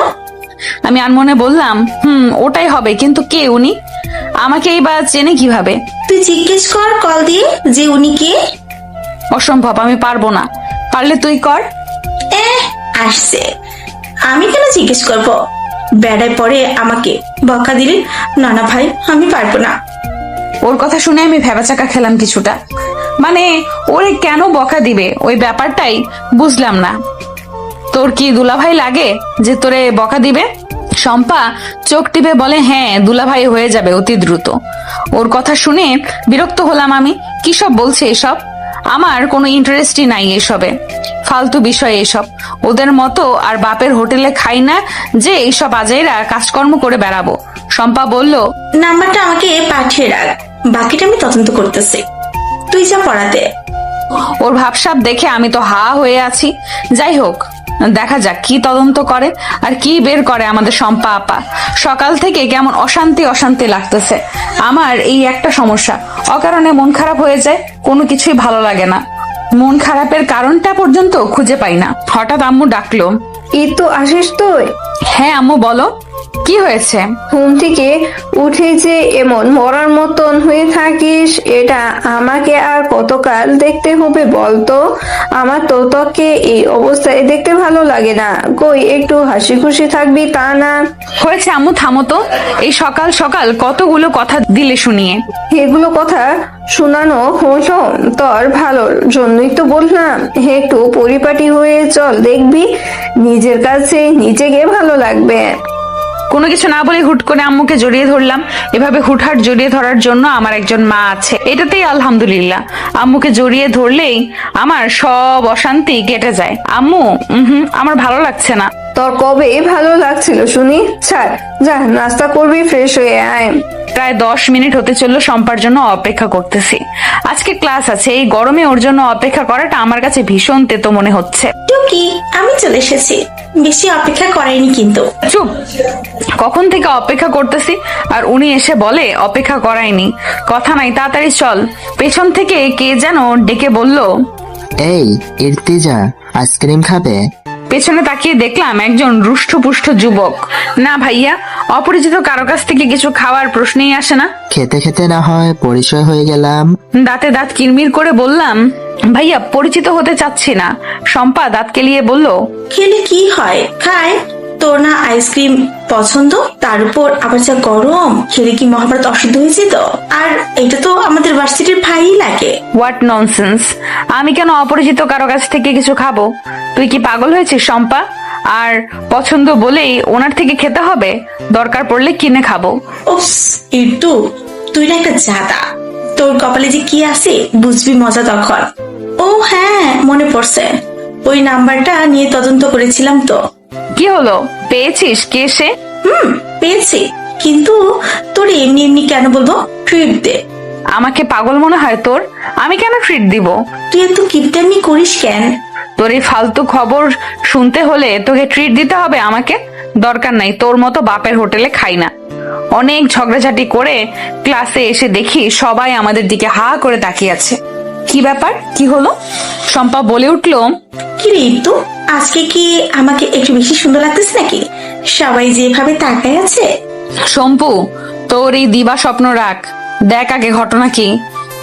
আমি আনমনে বললাম, ওটাই হবে, কিন্তু কে উনি? আমাকে এইবার চেনে কিভাবে? তুই জিজ্ঞেস কর কল দিয়ে যে উনি কে। অসম্ভব, আমি পারবো না। পারলে তুই কর। আসছে, আমি কেন জিজ্ঞেস করবো? বেড়ায় পরে আমাকে বকা দিলে, না না ভাই আমি পারবো না। ওর কথা শুনে আমি ভেবাচাকা খেলাম কিছুটা। মানে ওরে কেন বকা দিবে, ওই ব্যাপারটাই বুঝলাম না। তোর কি দুলাভাই লাগে যে তোরে বকা দিবে? শম্পা চোখ টিপে বলে, হ্যাঁ দুলাভাই হয়ে যাবে অতি দ্রুত। ওর কথা শুনে বিরক্ত হলাম আমি। কি সব বলছে এসব? আমার কোনো ইন্টারেস্টই নাই এসবে, ফালতু বিষয় এসব। ওদের মতো আর বাপের হোটেলে খাই না যে এইসব আজাইরা কাজকর্ম করে বেড়াবো। শম্পা বলল, নাম্বারটা আমাকে পাঠিয়ে রাখ, বাকিটা আমি তদন্ত করতেছি, তুই যা পড়াতে। ওর ভাবসাব দেখে আমি তো হা হয়ে আছি। যাই হোক, দেখা যাক কি তদন্ত করে আর কি বের করে আমাদের শম্পা আপা। সকাল থেকে কেমন অশান্তি অশান্তি লাগতেছে। আমার এই একটা সমস্যা, অকারণে মন খারাপ হয়ে যায়, কোনো কিছুই ভালো লাগে না। মন খারাপের কারণটা পর্যন্ত খুঁজে পাই না। হঠাৎ আম্মু ডাকলো, এই তো আসিস তুই? হ্যাঁ আম্মু বলো, কি হয়েছে? ঘুম থেকে উঠে যে এমন মরার মতন হয়ে থাকিস, এটা আমাকে আর কতকাল দেখতে হবে বলতো? আমার তো তোকে এই অবস্থায় দেখতে ভালো লাগে না। কই একটু হাসি খুশি থাকবি তা না। হয়েছে আম্মু, থামো তো। এই সকাল সকাল কতগুলো কথা দিলে শুনিয়ে। এগুলো কথা শোনানো হলো তোর ভালোর জন্যই তো বললাম, একটু পরিপাটি হয়ে চল, দেখবি নিজের কাছে নিজেকে ভালো লাগবে। কোনো কিছু না বলে হুট করে আম্মুকে জড়িয়ে ধরলাম। এভাবে হুটহাট জড়িয়ে ধরার জন্য আমার একজন মা আছে, এটাতেই আলহামদুলিল্লাহ। আম্মুকে জড়িয়ে ধরলেই আমার সব অশান্তি কেটে যায়। আম্মু আমার ভালো লাগছে না। তোর কবে ভালো লাগছিল শুনি? ছাড়, যা নাস্তা করবি, ফ্রেশ হয়ে আয়। প্রায় 10 মিনিট হতে চললো সম্পার জন্য অপেক্ষা করতেছি। আজকে ক্লাস আছে, এই গরমে ওর জন্য অপেক্ষা করাটা আমার কাছে ভীষণ তেতো মনে হচ্ছে। টুকি, আমি চলে এসেছি, বেশি অপেক্ষা করাইনি কিন্তু। চুপ, কখন থেকে অপেক্ষা করতেছি আর উনি এসে বলে অপেক্ষা করায়নি। কথা নাই, তাড়াতাড়ি চল। পেছন থেকে কে যেন ডেকে বলল, এই ইর্তিজা, আইসক্রিম খাবে? পেছনে তাকিয়ে দেখলাম একজন রুষ্টপুষ্ট যুবক। না ভাইয়া, অপরিচিত কারো কাছ থেকে কিছু খাওয়ার প্রশ্নই আসে না। খেতে খেতে না হয় পরিচয় হয়ে গেলাম। দাঁতে দাঁত কিরমির করে বললাম, ভাইয়া পরিচিত হতে চাচ্ছি না। শম্পা দাঁত কেলিয়ে বলল, খেলে কি হয়, খায়। তোর না আইসক্রিম পছন্দ, তার উপর আবার যা গরম, খেলে কি মহাভারত অশুদ্ধ হয়ে যেত? আর এটা তো আমাদের ভার্সিটির ভাই লাগে। What nonsense! আমি কেন অপরিচিত কারো কাছ থেকে কিছু খাবো? তুই কি পাগল হয়েছিস শম্পা? আর পছন্দ বলেই ওনার থেকে খেতে হবে? দরকার পড়লে কিনে খাবো। উফস ইটু, তুই না একটা জাদা। তোর কপালে যে কি আছে বুঝবি মজা তখন। ও হ্যাঁ, মনে পড়ছে, ওই নাম্বারটা নিয়ে তদন্ত করেছিলাম তো। কি হলো, পেয়েছিস? কে সে? পেয়েছি, কিন্তু তোর এমনি এমনি কেন বলবো? ট্রিট দে। আমাকে পাগল মনে হয় তোর? আমি কেন ট্রিট দিব? তুই এত কিপটামি করিস কেন? তোর এই ফালতু খবর শুনতে হলে তোকে ট্রিট দিতে হবে আমাকে? দরকার নাই, তোর মতো বাপের হোটেলে খাই না। অনেক ঝগড়াঝাটি করে ক্লাসে এসে দেখি সবাই আমাদের দিকে হা করে তাকিয়ে আছে। কি ব্যাপার, কি হলো? শম্পা বলে উঠলো, কি রে ইটু, আজকে কি আমাকে একটু বেশি সুন্দর লাগতেছে নাকি? সবাই যেভাবে তাকায় আছে। শম্পু, তোর এই দিবা স্বপ্ন রাখ, দেখ আগে ঘটনা কি।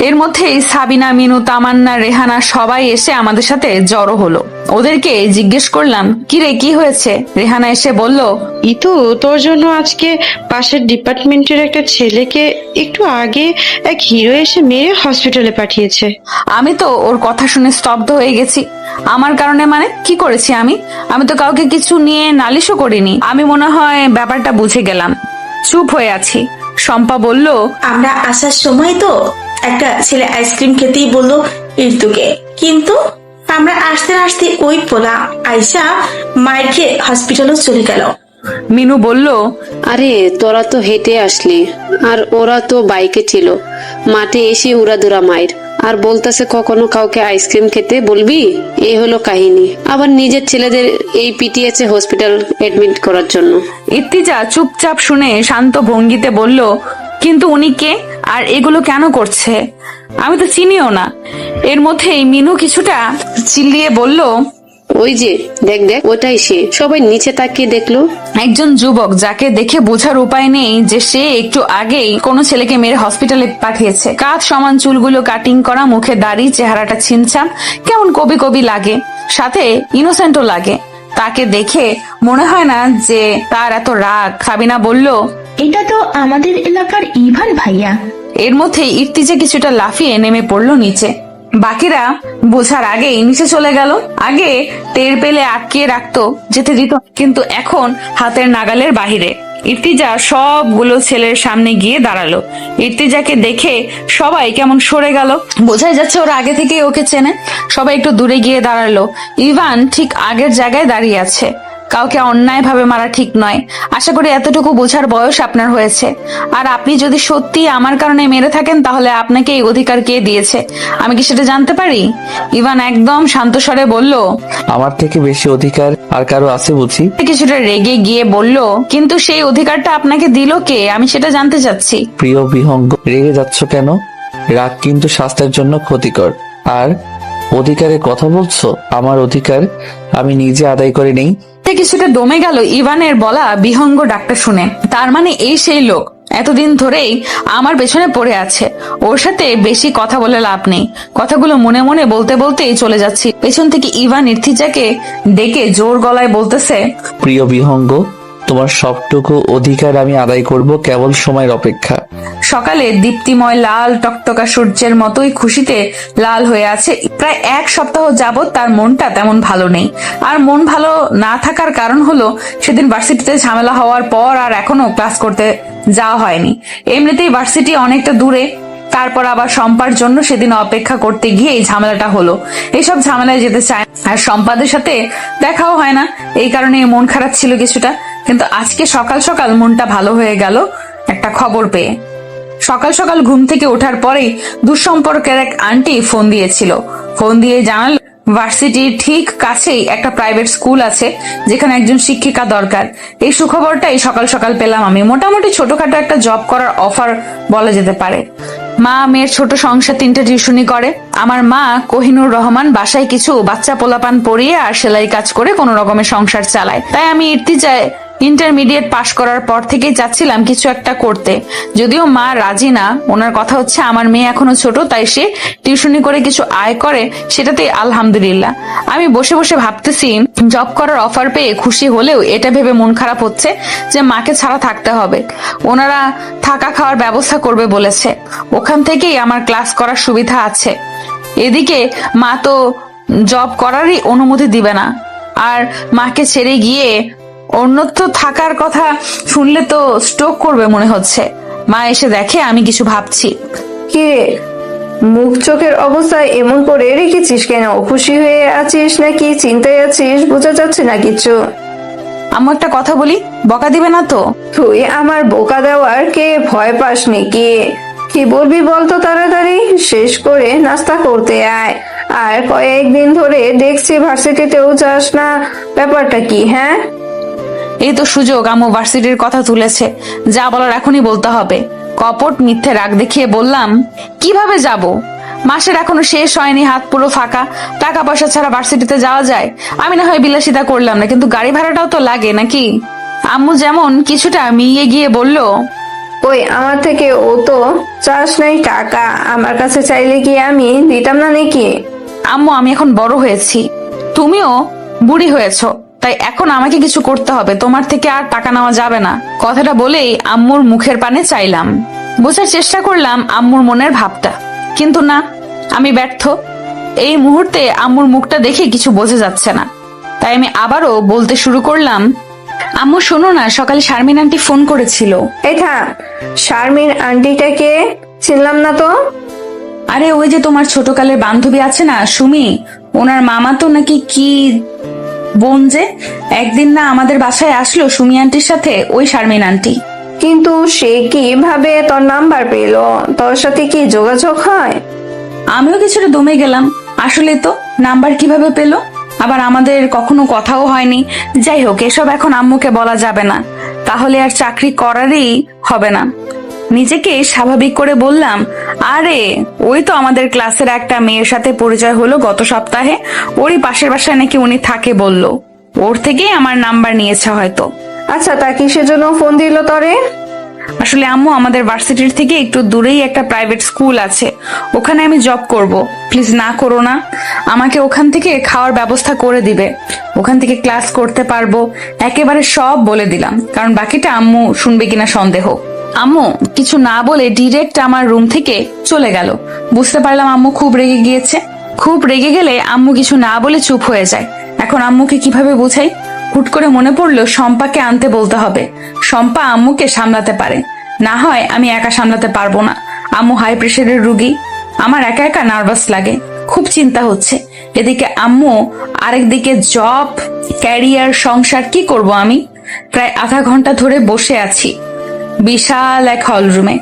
এর মধ্যেই সাবিনা, মিনু, তামান্না, রেহানা সবাই এসে আমাদের সাথে জড়ো হলো। ওদেরকে জিজ্ঞেস করলাম, কি রে কি হয়েছে? রেহানা এসে বলল, ইতু, তোর জন্য আজকে পাশের ডিপার্টমেন্টের একটা ছেলেকে একটু আগে এক হিরো এসে মেরে হসপিটালে পাঠিয়েছে। আমি তো ওর কথা শুনে স্তব্ধ হয়ে গেছি। আমার কারণে মানে? কি করেছি আমি? আমি তো কাউকে কিছু নিয়ে নালিশও করিনি। আমি মনে হয় ব্যাপারটা বুঝে গেলাম, চুপ হয়ে আছি। শম্পা বলল, আমরা আসার সময় তো একটা ছেলে আইসক্রিম খেতেই বললো ইর্তুকে, কিন্তু আমরা আসতে আসতে ওই পোলা আয়শা মায়ের খেয়ে হসপিটালও চলে গেল। মিনু বলল, আরে তোরা তো হেঁটে আসলি, আর ওরা তো বাইকে ছিল। মাঠে এসে উড়াদুরা মায়ের, আর বলতেছে কখনো কাউকে আইসক্রিম খেতে বলবি? এই হলো কাহিনী। আবার নিজের ছেলেদের এই পিটিয়েছে হসপিটাল এডমিট করার জন্য। ইর্তিজা চুপচাপ শুনে শান্ত ভঙ্গিতে বলল, কিন্তু উনি কে আর এগুলো কেন করছে? আমি তো চিনিও না। এর মধ্যেই মিনু কিছুটা চিল্লিয়ে বলল, ওই যে দেখ দেখ, ওটাই সে। সবাই নিচে তাকিয়ে দেখলো। একজন যুবক যাকে দেখে বোঝার উপায় নেই যে সে একটু আগেই কোনো ছেলেকে মেরে হসপিটালে পাঠিয়েছে। কাঁধ সমান চুলগুলো কাটিং করা, মুখে দাড়ি, চেহারাটা ছিমছাম, কেমন কবি কবি লাগে, সাথে ইনোসেন্টও লাগে। তাকে দেখে মনে হয় না যে তার এত রাগ। সাবিনা বলল, এটা তো আমাদের এলাকার ইভান ভাইয়া। এর মধ্যে ইর্তিজা কিছুটা লাফিয়ে নেমে পড়লো নিচে। বাকিরা বোঝার আগেই নিচে চলে গেল। আগে টের পেলে আটকিয়ে রাখতো, যেতে দিত, কিন্তু এখন হাতের নাগালের বাহিরে। ইর্তিজা সবগুলো ছেলের সামনে গিয়ে দাঁড়ালো। ইর্তিজাকে দেখে সবাই কেমন সরে গেল। বোঝাই যাচ্ছে ওরা আগে থেকে ওকে চেনে। সবাই একটু দূরে গিয়ে দাঁড়ালো। ইভান ঠিক আগের জায়গায় দাঁড়িয়ে আছে। কাউকে অন্যায় ভাবে মারা ঠিক নয়। আশা করি এতটুকু বোঝার বয়স আপনার হয়েছে। আর আপনি যদি সত্যি আমার কারণে মেরে থাকেন, তাহলে আপনাকে এই অধিকার কে দিয়েছে? আমি কি সেটা জানতে পারি? ইভান একদম শান্ত স্বরে বলল, আমার থেকে বেশি অধিকার আর কারো আছে বুঝি? কিছুটা রেগে গিয়ে বলল, কিন্তু সেই অধিকারটা আপনাকে দিল কে? আমি সেটা জানতে চাচ্ছি। প্রিয় বিহঙ্গ, রেগে যাচ্ছ কেন? রাগ কিন্তু স্বাস্থ্যের জন্য ক্ষতিকর। আর অধিকারের কথা বলছো? আমার অধিকার আমি নিজে আদায় করে নেই। কিছুটা দমে গেল ইভানের বলা বিহঙ্গ ডাকটা শুনে। তার মানে এই সেই লোক এতদিন ধরেই আমার পেছনে পড়ে আছে। ওর সাথে বেশি কথা বলে লাভ নেই। কথাগুলো মনে মনে বলতে বলতেই চলে যাচ্ছি। পেছন থেকে ইভান ইর্তিজাকে ডেকে জোর গলায় বলতেছে, প্রিয় বিহঙ্গ, তোমার সবটুকু অধিকার আমি আদায় করব, কেবল সময়ের অপেক্ষা। সকালে দীপ্তিময় লাল টকটকা সূর্যের মতোই খুশিতে লাল হয়ে আছে। প্রায় 1 সপ্তাহ যাবত তার মনটা তেমন ভালো নেই। আর মন ভালো না থাকার কারণ হলো সেদিন ভার্সিটিতে ঝামেলা হওয়ার পর আর এখনো ক্লাস করতে যাওয়া হয়নি। এমনিতেই ভার্সিটি অনেকটা দূরে, তারপর আবার শম্পার জন্য সেদিন অপেক্ষা করতে গিয়ে এই ঝামেলাটা হলো। এইসব ঝামেলায় যেতে চায় আর শম্পাদের সাথে দেখাও হয় না, এই কারণে মন খারাপ ছিল কিছুটা। কিন্তু আজকে সকাল সকাল মনটা ভালো হয়ে গেল একটা খবর পেয়ে। সকাল সকাল ঘুম থেকে ওঠার পরেই দুঃসম্পর্কের এক আন্টি ফোন দিয়েছিল। ফোন দিয়ে জানাল ভার্সিটির ঠিক কাছেই একটা প্রাইভেট স্কুল আছে যেখানে একজন শিক্ষিকা দরকার। এই সুখবরটাই সকাল সকাল পেলাম আমি। মোটামুটি ছোটখাটো একটা জব করার অফার বলা যেতে পারে। মা মেয়ের ছোট সংসার, 3টে টিউশনি করে। আমার মা কোহিনুর রহমান বাসায় কিছু বাচ্চা পোলাপান পড়িয়ে আর সেলাই কাজ করে কোনো রকমের সংসার চালায়। তাই আমি ইর্তিজায় ইন্টারমিডিয়েট পাশ করার পর থেকেই চাচ্ছিলাম কিছু একটা করতে, যদিও মা রাজি না। ওনার কথা হচ্ছে আমার মেয়ে এখনো ছোট, তাই সে টিউশনি করে কিছু আয় করে, সেটাতেই আলহামদুলিল্লাহ। আমি বসে বসে ভাবতেছি জব করার অফার পেয়ে খুশি হলেও এটা ভেবে মন খারাপ হচ্ছে যে মাকে ছাড়া থাকতে হবে। ওনারা থাকা খাওয়ার ব্যবস্থা করবে বলেছে, ওখান থেকেই আমার ক্লাস করার সুবিধা আছে। এদিকে মা তো জব করারই অনুমতি দিবে না, আর মাকে ছেড়ে গিয়ে অন্যত্র থাকার কথা শুনলে তো স্ট্রোক করবে মনে হচ্ছে। মা এসে দেখে আমি কিছু ভাবছি। কি রে, মুখ চোখের অবস্থায় এমন করে রেখেছিস কেন? খুশি হয়ে আছিস নাকি চিন্তায় আছিস বোঝা যাচ্ছে না কিছু। আম্মু একটা কথা বলি, বকা দিবে না তো? তুই আমার বোকা দেওয়ার কে ভয় পাস নাকি? কি বলবি বলতো তাড়াতাড়ি শেষ করে নাস্তা করতে আয়। আর কয়েকদিন ধরে দেখছি ভার্সিটিতেও যাস না, ব্যাপারটা কি? হ্যাঁ, এই তো সুযোগ, আম্মু ভার্সিটির কথা তুলেছে, যা বলার এখনই বলতে হবে। কপট মিথ্যে রাগ দেখিয়ে বললাম, কিভাবে যাব? মাসের এখনো শেষ হয়নি, হাত পুরো ফাঁকা। টাকা পয়সা ছাড়া ভার্সিটিতে যাওয়া যায়? আমি না হয় বিলাসিতা করলাম না, কিন্তু গাড়ি ভাড়াটাও তো লাগে নাকি? আম্মু যেমন কিছুটা মিলিয়ে গিয়ে বলল, ওই আমার থেকে ও তো চাস নাই টাকা, আমার কাছে চাইলে কি আমি দিতাম না নাকি? আম্মু আমি এখন বড় হয়েছি, তুমিও বুড়ি হয়েছো, তাই এখন আমাকে কিছু করতে হবে, তোমার থেকে আর টাকা নেওয়া যাবে না। কথাটা বলেই আম্মুর মুখের পানে চাইলাম, বোঝার চেষ্টা করলাম আম্মুর মনের ভাবটা, কিন্তু না, আমি ব্যর্থ। এই মুহূর্তে আম্মুর মুখটা দেখে কিছু বোঝা যাচ্ছে না, তাই আমি আবারও বলতে শুরু করলাম, আম্মু শোনো না, সকালে শারমিন আন্টি ফোন করেছিল। এই থাম, শারমিন আন্টিটাকে চিনলাম না তো। আরে ওই যে তোমার ছোটকালের বান্ধবী আছে না সুমি, ওনার মামা তো নাকি কি বোন, যে একদিন না আমাদের বাসায় আসলো সুমি আন্টির সাথে, ওই শারমিন আন্টি। কিন্তু সে কিভাবে তোর নাম্বার পেল? তোর সাথে কি যোগাযোগ হয়? আমিও কিছুটা দমে গেলাম, আসলে তো নাম্বার কিভাবে পেলো, আবার আমাদের কখনো কথাও হয়নি। যাই হোক, এসব এখন আম্মুকে বলা যাবে না, তাহলে আর চাকরি করারই হবে না। নিজেকে স্বাভাবিক করে বললাম, আরে ওই তো আমাদের ক্লাসের একটা মেয়ের সাথে পরিচয় হলো গত সপ্তাহে, ওরই পাশের বাসায় নাকি উনি থাকে বললো, ওর থেকেই আমার নাম্বার নিয়েছে হয়তো। আচ্ছা, তা কিসের জন্য ফোন দিল তরে? আসলে আম্মু আমাদের ভার্সিটির থেকে একটু দূরেই একটা প্রাইভেট স্কুল আছে, ওখানে আমি জব করব। প্লিজ না করো না, আমাকে ওখান থেকে খাওয়ার ব্যবস্থা করে দিবে, ওখান থেকে ক্লাস করতে পারবো, একেবারে সব বলে দিলাম, কারণ বাকিটা আম্মু শুনবে কিনা সন্দেহ। আম্মু কিছু না বলে ডিরেক্ট আমার রুম থেকে চলে গেল। বুঝতে পারলাম আম্মু খুব রেগে গিয়েছে। খুব রেগে গেলে আম্মু কিছু না বলে চুপ হয়ে যায়। এখন আম্মুকে কিভাবে বোঝাই? হুট করে মনে পড়লো শম্পাকে আনতে বলতে হবে, শম্পা আম্মুকে সামলাতে পারে, না হয় আমি একা সামলাতে পারবো না। আম্মু হাই প্রেশারের রুগী, আমার একা একা নার্ভাস লাগে, খুব চিন্তা হচ্ছে। এদিকে আম্মু, আরেকদিকে জব, ক্যারিয়ার, সংসার, কি করব আমি? প্রায় আধা ঘন্টা ধরে বসে আছি বিশাল এক হল রুমে,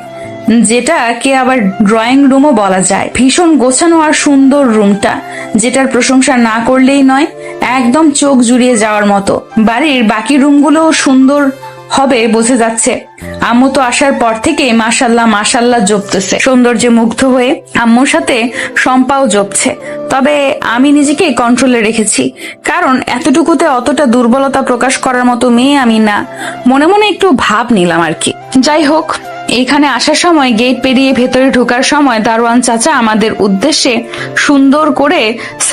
যেটাকে আবার ড্রয়িং রুমও বলা যায়। ভীষণ গোছানো আর সুন্দর রুমটা, যেটার প্রশংসা না করলেই নয়, একদম চোখ জুড়িয়ে যাওয়ার মতো। বাড়ির বাকি রুমগুলো সুন্দর হবে বোঝা যাচ্ছে। আম্মু তো আসার পর থেকে মাশাল্লাহ মাশাল্লাহ জপতেছে, সৌন্দর্যে মুগ্ধ হয়ে। আম্মুর সাথে শম্পাও জপছে, তবে আমি নিজেকে কন্ট্রোলে রেখেছি, কারণ এতটুকুতে অতটা দুর্বলতা প্রকাশ করার মতো মেয়ে আমি না। মনে মনে একটু ভাব নিলাম আর কি। যাই হোক, এইখানে আসার সময় গেট পেরিয়ে ভেতরে ঢোকার সময় দারোয়ান চাচা আমাদের উদ্দেশ্যে সুন্দর করে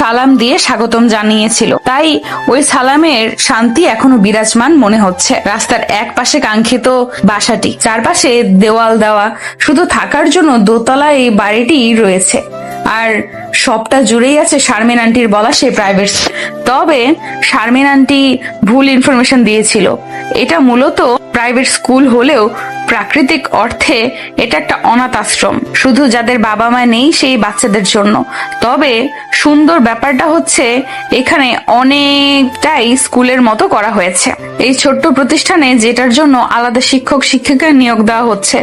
সালাম দিয়ে স্বাগতম জানিয়েছিল, তাই ওই সালামের শান্তি এখনো বিরাজমান মনে হচ্ছে। রাস্তার এক পাশে কাঙ্ক্ষিত বাসাটি, চারপাশে দেওয়াল দেওয়া, শুধু থাকার জন্য দোতলা এই বাড়িটি রয়েছে। আর সবটা জুড়েই আছে শারমিন আন্টির বলা সেই প্রাইভেট। তবে শারমিন আন্টি ভুল ইনফরমেশন দিয়েছিল। এটা মূলত প্রাইভেট স্কুল হলেও প্রাকৃতিক অর্থে এটা একটা অনাথ আশ্রম, শুধু যাদের বাবা মা নেই সেই বাচ্চাদের জন্য। তবে সুন্দর ব্যাপারটা হচ্ছে এখানে অনেকটাই স্কুলের মতো করা হয়েছে। এই ছোট্ট প্রতিষ্ঠানে যেটার জন্য আলাদা শিক্ষক শিক্ষিকা নিয়োগ দেওয়া হচ্ছে,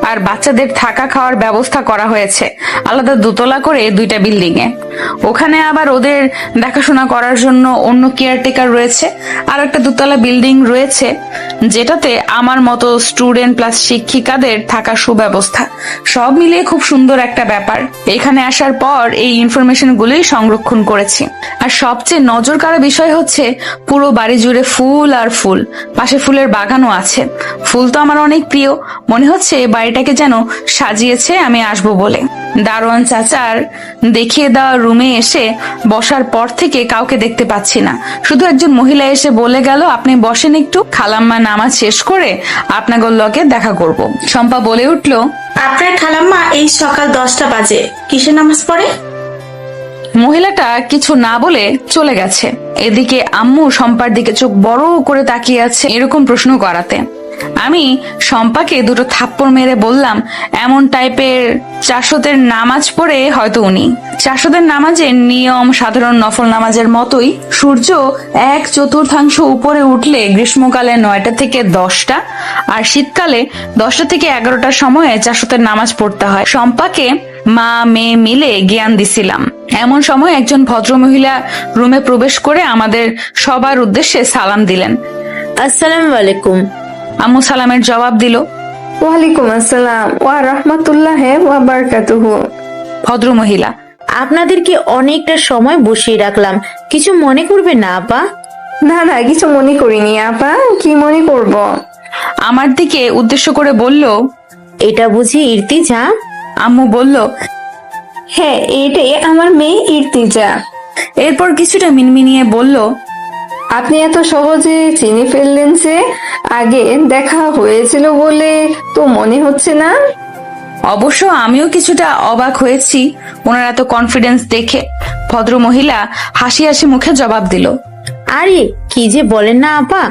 আর বাচ্চাদের থাকা খাওয়ার ব্যবস্থা করা হয়েছে আলাদা দোতলা করে 2টা বিল্ডিং এ। ওখানে আবার ওদের দেখাশোনা করার জন্য অন্য কেয়ারটেকার রয়েছে। আর একটা দোতলা বিল্ডিং রয়েছে যেটাতে আমার মতো স্টুডেন্ট প্লাস শিক্ষিকাদের থাকার সুব্যবস্থা। সব মিলিয়ে খুব সুন্দর একটা ব্যাপার। এখানে আসার পর এই ইনফরমেশন গুলোই সংরক্ষণ করেছি। আর সবচেয়ে নজর কাড়া বিষয় হচ্ছে পুরো বাড়ি জুড়ে ফুল আর ফুল, পাশে ফুলের বাগানও আছে। ফুল তো আমার অনেক প্রিয়, মনে হচ্ছে বাড়িটাকে যেন সাজিয়েছে আমি আসবো বলে। দারোয়ান চাচার দেখিয়ে দেওয়া রুমে এসে বসার পর থেকে কাউকে দেখতে পাচ্ছি না। শুধু একজন মহিলা এসে বলে গেল, আপনি বসেন একটু, খালাম্মা নামাজ শেষ করে আপনাদের লগে দেখা করব। শম্পা বলে উঠল, আপনার খালাম্মা এই সকাল 10টা বাজে কিসের নামাজ পড়ে? মহিলাটা কিছু না বলে চলে গেছে। এদিকে আম্মু শম্পার দিকে চোখ বড় করে তাকিয়ে আছে এরকম প্রশ্ন করাতে আমি শম্পাকে 2টো থাপ্পড় মেরে বললাম, এমন টাইপের 400-এর নামাজ পড়ে হয়তো উনি। 400-এর নামাজের নিয়ম সাধারণ নফল নামাজের মতোই। সূর্য 1/4 উপরে উঠলে গ্রীষ্মকালে 9টা থেকে 10টা, আর শীতকালে 10টা থেকে 11টার সময়ে 400-এর নামাজ পড়তে হয়। শম্পাকে মা মেয়ে মিলে জ্ঞান দিছিলাম। এমন সময় একজন ভদ্রমহিলা রুমে প্রবেশ করে আমাদের সবার উদ্দেশ্যে সালাম দিলেন। আসসালামু আলাইকুম। আম্মু সালামের জবাব দিল, ওয়ালাইকুম আসসালাম ওয়া রাহমাতুল্লাহ ওয়া বারাকাতুহু। ভদ্রমহিলা, আপনাদেরকে অনেকটা সময় বসিয়ে রাখলাম, কিছু মনে করবেন না আপা? না না, কিছু মনে করিনি আপা, কি মনে করব? আমার দিকে উদ্দেশ্য করে বলল, এটা বুঝি ইর্তিজা? আম্মু বলল, হ্যাঁ, এটাই আমার মেয়ে ইর্তিজা। এরপর কিছুটা মিনমিনিয়ে বলল, আপনি এত সহজে চিনে ফেললেন যে? আগে দেখা হয়েছিল বলে তো মনে হচ্ছে না। অবশ্য আমিও কিছুটা অবাক হয়েছি ওনার এত কনফিডেন্স দেখে। ভদ্রমহিলা হাসি হাসি মুখে জবাব দিল, আরে কি যে বলেন না আপা,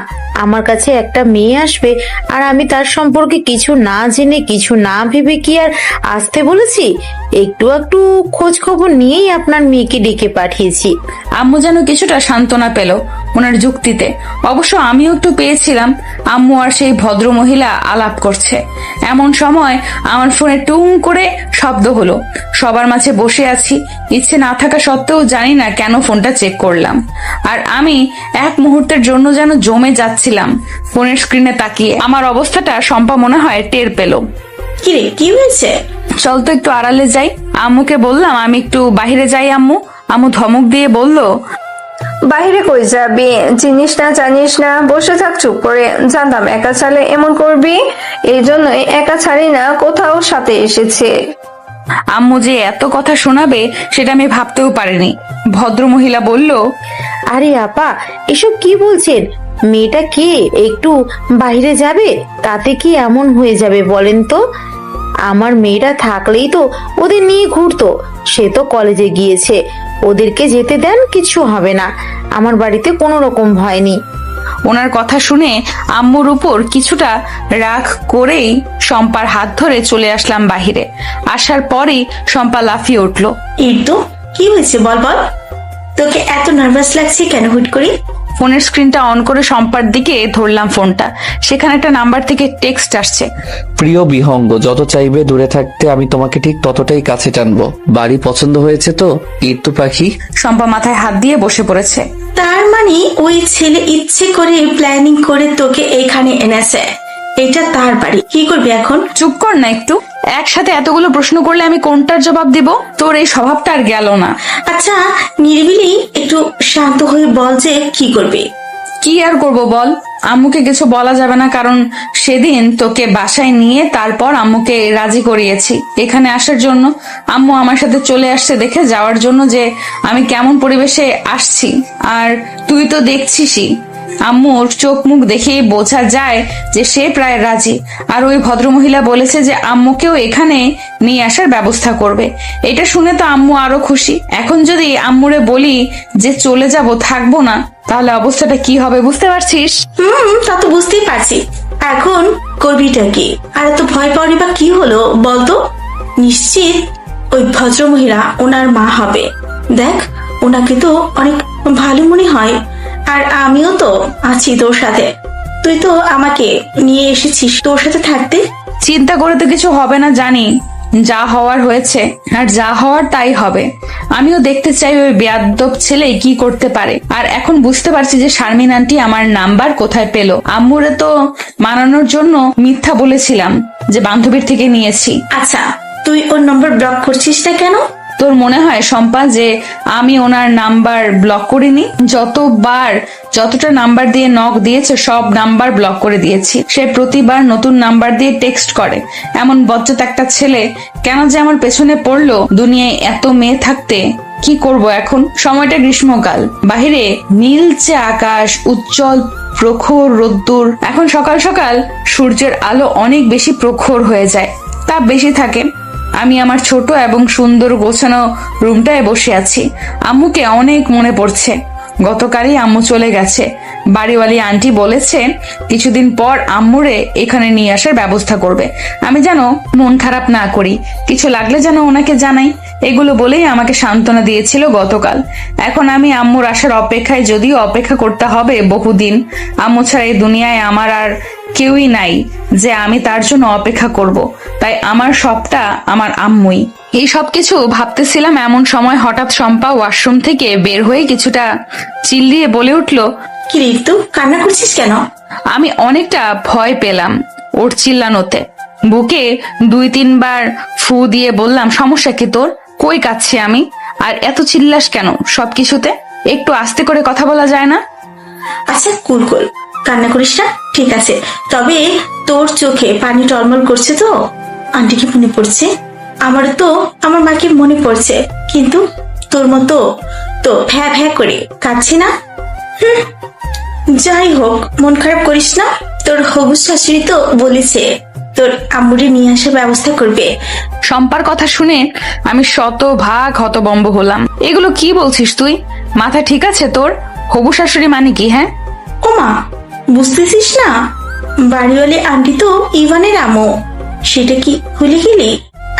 আমার কাছে একটা মেয়ে আসবে আর আমি তার সম্পর্কে কিছু না জেনে কিছু না ভেবে কি আর আসতে বলেছি? একটু একটু খোঁজ খবর নিয়েই আপনার মেয়েকে ডেকে পাঠিয়েছি। আম্মু যেন কিছুটা সান্ত্বনা পেল ওনার যুক্তিতে। অবশ্য আমিও একটু পেয়েছিলাম। আম্মু আর সেই ভদ্র মহিলা আলাপ করছে। এমন সময় আমার ফোনে টুং করে শব্দ হলো। সবার মাঝে বসে আছি, ইচ্ছে না থাকা সত্ত্বেও জানি না কেন ফোনটা চেক করলাম। আর আমি এক মুহূর্তের জন্য যেন জমে যাচ্ছিলাম ফোনের স্ক্রিনে তাকিয়ে। আমার অবস্থাটা শম্পা মনে হয় টের পেল। কিরে, কি হয়েছে? চল তো একটু আড়ালে যাই। আম্মুকে বললাম আমি একটু বাহিরে যাই আম্মু। আম্মু ধমক দিয়ে বলল, বাইরে কই যাবি? জিনিস না জানিস না, বসে থাক চুপ করে। জানতাম একা ছাড়লে এমন করবি, এই জন্যই একা ছাড়ি না, কোথাও সাথে এসেছে। আম্মু যে এত কথা শোনাবে সেটা আমি ভাবতেও পারিনি। ভদ্র মহিলা বলল, আরে আপা, এসব কি বলছেন? মেয়েটা কে? একটু বাইরে যাবে, তাতে কি এমন হয়ে যাবে বলেন তো? আমার মেয়েটা থাকলেই তো ওদের নিয়ে ঘুরতো। সে তো কলেজে গিয়েছে, ওদেরকে যেতে দেন, কিছু হবে না। আমার বাড়িতে কোনো রকম ভয় নেই। ওনার কথা শুনে আম্মুর উপর কিছুটা রাগ করেই শম্পার হাত ধরে চলে আসলাম বাহিরে। আসার পরেই শম্পা লাফিয়ে উঠল, ইর্তু, কি হয়েছে বল বল, তোকে এত নার্ভাস লাগছে কেন হুট করে? ফোনের স্ক্রিনটা অন করে শম্পার দিকে ধরলাম ফোনটা। সেখানে একটা নাম্বার থেকে টেক্সট আসছে, প্রিয় বিহঙ্গ, যত চাইবে দূরে থাকতে আমি তোমাকে ঠিক ততটাই কাছে টানবো। বাড়ি পছন্দ হয়েছে তো ইর্তু পাখি? শম্পা মাথায় হাত দিয়ে বসে পড়েছে। তার মানে ওই ছেলে ইচ্ছে করে প্ল্যানিং করে তোকে এখানে এনেছে, এটা তার বাড়ি। কি করবি এখন? চুপ কর না একটু। একসাথে এতগুলো প্রশ্ন করলে আমি কোনটার জবাব দিব? তোর এই স্বভাবটা আর গেল না। আচ্ছা, নিরিবিলি একটু শান্ত হয়ে বল যে কি করবি। কি আর করব বল। আম্মুকে কিছু বলা যাবে না, কারণ সেদিন তোকে বাসায় নিয়ে তারপর আম্মুকে রাজি করিয়েছি এখানে আসার জন্য। আম্মু আমার সাথে চলে আসছে দেখে যাওয়ার জন্য যে আমি কেমন পরিবেশে আসছি, আর তুই তো দেখছিসই। আম্মুর চোখ মুখ দেখেই বোঝা যায় যে সে প্রায় রাজি। আর ওই ভদ্রমহিলা বলেছে যে আম্মুকেও এখানে নিয়ে আসার ব্যবস্থা করবে। এটা শুনে তো আম্মু আরো খুশি। এখন যদি আম্মুরে বলি যে চলে যাব, থাকবো না, তাহলে অবস্থাটা কি হবে বুঝতে পারছিস? তা তো বুঝতেই পারছি। এখন করবিটা কি? আর এত ভয় পাওয়ারই বা কি হলো বলতো? নিশ্চিত ওই ভদ্রমহিলা ওনার মা হবে। দেখ, ওনাকে তো অনেক ভালো মনে হয়। আর আমিও তো আছি তোর সাথে। তুই তো আমাকে নিয়ে এসেছিস তোর সাথে থাকতে। চিন্তা করে তো কিছু হবে না, জানি। যা হওয়ার হয়েছে, আর যা হওয়ার তাই হবে। আমিও দেখতে চাই ওই বেয়াদ্দপ ছেলে কি করতে পারে। আর এখন বুঝতে পারছি যে শারমিন আন্টি আমার নাম্বার কোথায় পেল। আম্মুরে তো মানানোর জন্য মিথ্যা বলেছিলাম যে বান্ধবীর থেকে নিয়েছি। আচ্ছা, তুই ওর নম্বর ব্লক করছিস না কেন? তোর মনে হয় শম্পা যে আমি ওনার নাম্বার ব্লক করিনি? যতটা নাম্বার দিয়ে নক দিয়েছে সব নাম্বার ব্লক করে দিয়েছি। সে প্রতিবার নতুন নাম্বার দিয়ে টেক্সট করে। এমন বজ্জাত একটা ছেলে কেন যে আমার পেছনে পড়লো? দুনিয়ায় এত মেয়ে থাকতে কি করব এখন? সময়টা গ্রীষ্মকাল, বাহিরে নীলচে আকাশ, উজ্জ্বল প্রখর রোদ্দুর। এখন সকাল সকাল সূর্যের আলো অনেক বেশি প্রখর হয়ে যায়, তাপ বেশি থাকে। আমি আমার ছোট এবং সুন্দর গোছানো রুমটায় বসে আছি। আম্মুকে অনেক মনে পড়ছে। গতকালই আম্মু চলে গেছে। বাড়িওয়ালি আন্টি বলেছে কিছুদিন পর আম্মুরে এখানে নিয়ে আসার ব্যবস্থা করবে। আমি যেন মন খারাপ না করি, কিছু লাগলে যেন ওনাকে জানাই, এগুলো বলেই আমাকে সান্ত্বনা দিয়েছিল গতকাল। এখন আমি আম্মুর আসার অপেক্ষায়, যদিও অপেক্ষা করতে হবে বহুদিন। আম্মু ছাড়া এই দুনিয়ায় আমার আর কেউই নাই যে আমি তার জন্য অপেক্ষা করব। তাই আমার সবটা আমার আম্মুই। এই সব কিছু ভাবতেছিলাম এমন সময় হঠাৎ শম্পা ওয়াশরুম থেকে বের হয়ে কিছুটা চিল্লিয়ে বলে উঠলো, কি রে, তুই কান্না করছিস কেন? আমি অনেকটা ভয় পেলাম ওর চিল্লানোতে। বুকে 2-3 বার ফু দিয়ে বললাম, সমস্যা কি তোর? কই কাচ্ছি আমি? আর এত চিল্লাস কেন সবকিছুতে? একটু আস্তে করে কথা বলা যায় না? আচ্ছা, কুল কান্না করিস না, ঠিক আছে। তবে তোর চোখে পানি টলমল করছে তো? আন্টিকে মনে পড়ছে? আমারও তো আমার মাকে মনে পড়ছে, কিন্তু তোর মতো তো ভ্যা ভ্যা করে কাঁদছে না। যাই হোক, মন খারাপ করিস না। তোর হবু শাশুড়ি তো বলেছে তোর আম্মুরে নিয়ে আসার ব্যবস্থা করবে। শম্পার কথা শুনে আমি শতভাগ হতবম্ব হলাম। এগুলো কি বলছিস তুই? মাথা ঠিক আছে তোর? হবু শাশুড়ি মানে কি? হ্যাঁ, ও মা, বুঝতেছিস না? বাড়িওয়ালি আন্টি তো ইভানের আম্মু। সেটা কি ভুলে গেলি?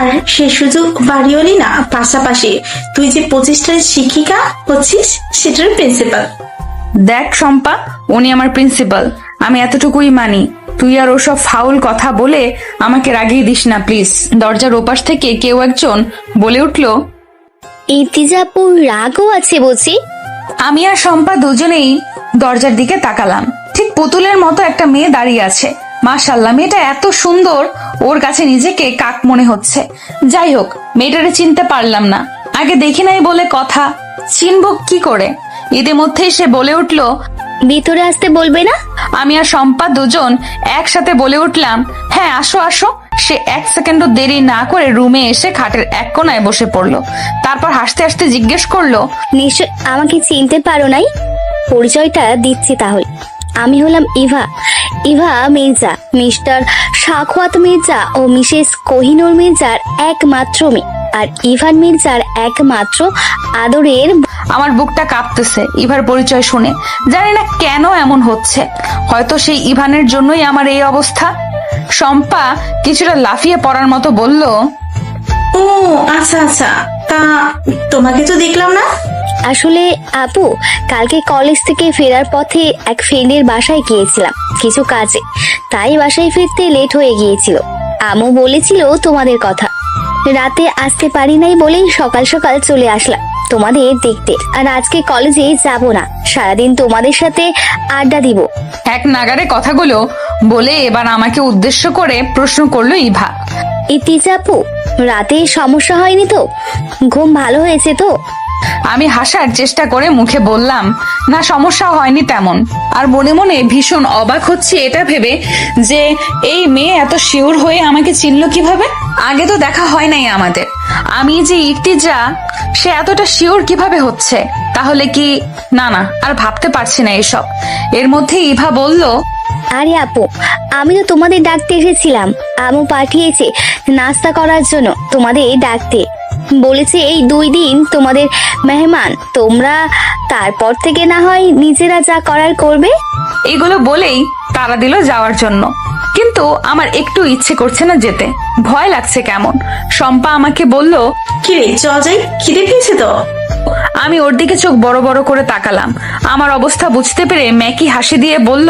আর সে শুধু বাড়িওয়ালি না, পাশাপাশি তুই যে প্রতিষ্ঠানের শিক্ষিকা হচ্ছিস সেটার প্রিন্সিপাল। দেখ শম্পা, উনি আমার প্রিন্সিপাল, আমি এতটুকুই মানি। তুই আর ওসব ফাউল কথা বলে আমাকে রাগিয়ে দিস না প্লিজ। দরজার ওপাশ থেকে কেউ একজন বলে উঠলো, ইতিজাপুর রাগও আছে বুঝি? আমি আর শম্পা দুজনেই দরজার দিকে তাকালাম। ঠিক পুতুলের মতো একটা মেয়ে দাঁড়িয়ে আছে। মাশাআল্লাহ, মেয়েটা এত সুন্দর, ওর কাছে নিজেকে কাক মনে হচ্ছে। যাই হোক, মেয়েটারে চিনতে পারলাম না, আগে দেখি নাই বলে কথা, চিনব কি করে? ইতিমধ্যেই সে বলে উঠলো, ভিতরে আসতে বলবে না? আমি আর শম্পা দুজন একসাথে বলে উঠলাম, হ্যাঁ আসো আসো। সে 1 সেকেন্ডও দেরি না করে রুমে এসে খাটের এক কোনায় বসে পড়লো। তারপর হাসতে হাসতে জিজ্ঞেস করলো, নিশ্চয় আমাকে চিনতে পারো নাই? পরিচয়টা দিচ্ছি তাহলে। আমি হলাম ইভা মির্জা, মিস্টার সাখওয়াত মির্জা ও মিসেস কোহিনুর মির্জার একমাত্র মেয়ে, আর ইভান মির্জার একমাত্র আদরের। আমার বুকটা কাঁপতেছে ইভার পরিচয় শুনে। জানি না কেন এমন হচ্ছে, হয়তো সেই ইভানের জন্যই আমার এই অবস্থা। শম্পা কিছুটা লাফিয়ে পড়ার মতো বলল, ও আচ্ছা আচ্ছা, তা তোমাকে তো দেখলাম না। আসলে আপু, কালকে কলেজ থেকে ফেরার পথে এক ফ্রেন্ডের বাসায় গিয়েছিলাম কিছু কাজে, তাই বাসায় ফিরতে লেট হয়ে গিয়েছিল। আম্মু বলেছিল তোমাদের কথা, রাতে আসতে পারি নাই বলেই সকাল সকাল চলে আসলাম তোমাদের দেখতে। আর আজকে কলেজে যাব না, সারাদিন তোমাদের সাথে আড্ডা দিব। এক নাগারে কথাগুলো বলে এবার আমাকে উদ্দেশ্য করে প্রশ্ন করলো ইভা, ইতিজা আপু, রাতে সমস্যা হয়নি তো? ঘুম ভালো হয়েছে তো? আমি হাসার চেষ্টা করে মুখে বললাম, না সমস্যা হয়নি তেমন। আর মনে মনে ভীষণ অবাক হচ্ছি এটা ভেবে যে এই মেয়ে এত শিওর হয়ে আমাকে চিনল কিভাবে। আগে তো দেখা হয় নাই আমাদের। আমি যে ইর্তিজা সে এতটা শিওর কিভাবে হচ্ছে? তাহলে কি? না না, আর ভাবতে পারছি না এসব। এর মধ্যে ইভা বলল, আরে আপু, আমি তো তোমাদের ডাকতে এসেছিলাম। আমু পাঠিয়েছে নাস্তা করার জন্য তোমাদের ডাকতে, বলেছে এই 2 দিন তোমাদের মেহমান তোমরা, তারপর থেকে না হয় নিজেরা যা করার করবে। এইগুলো বলেই তারা দিল যাওয়ার জন্য। কিন্তু আমার একটু ইচ্ছে করছে না যেতে, ভয় লাগছে কেমন। শম্পা আমাকে বলল, কিরে চল যাই, খিদে পেয়েছে তো। আমি ওর দিকে চোখ বড় বড় করে তাকালাম। আমার অবস্থা বুঝতে পেরে ম্যাকি হাসি দিয়ে বলল,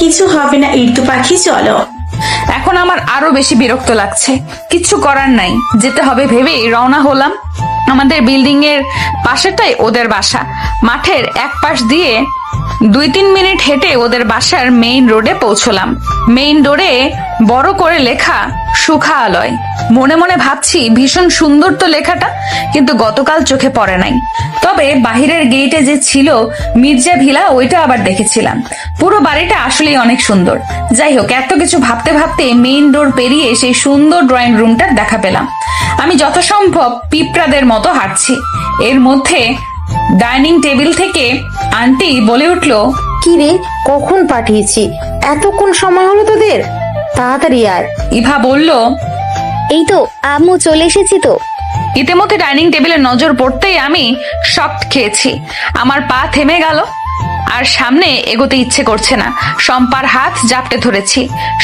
কিছু হবে না ইর্তু পাখি, চলো। এখন আমার আরো বেশি বিরক্ত লাগছে। কিচ্ছু করার নাই, যেতে হবে ভেবেই রওনা হলাম। আমাদের বিল্ডিং এর পাশেটাই ওদের বাসা। মাঠের এক পাশ দিয়ে 2-3 মিনিট হেঁটে ওদের বাসার মেইন রোডে পৌঁছলাম। মেইন রোডে বড় করে লেখা সুখালয়। মনে মনে ভাবছি ভীষণ সুন্দর তো লেখাটা, কিন্তু গতকাল চোখে পড়ে নাই। তবে বাহিরের গেটে যে ছিল মির্জা ভিলা, ওইটা আবার দেখেছিলাম। পুরো বাড়িটা আসলেই অনেক সুন্দর। যাই হোক, এত কিছু ভাবতে ভাবতে মেইন ডোর পেরিয়ে সেই সুন্দর ড্রয়িং রুমটার দেখা পেলাম। আমি যথাসম্ভব পিঁপড়াদের মতো হাঁটছি। এর মধ্যে ডাইনিং টেবিল থেকে আন্টি বলে উঠল, কি রে, কখন পাঠিয়েছি? এতক্ষণ সময় হলো তোদের? তাড়াতাড়ি আয়। ইভা বলল, এই তো আম্মু চলে এসেছি তো। ইতিমধ্যে ডাইনিং টেবিলে নজর পড়তেই আমি শক খেয়েছি। আমার পা থেমে গেল আর সামনে এগোতে ইচ্ছে করছে না। শম্পার হাত জাপটে ধরেছি।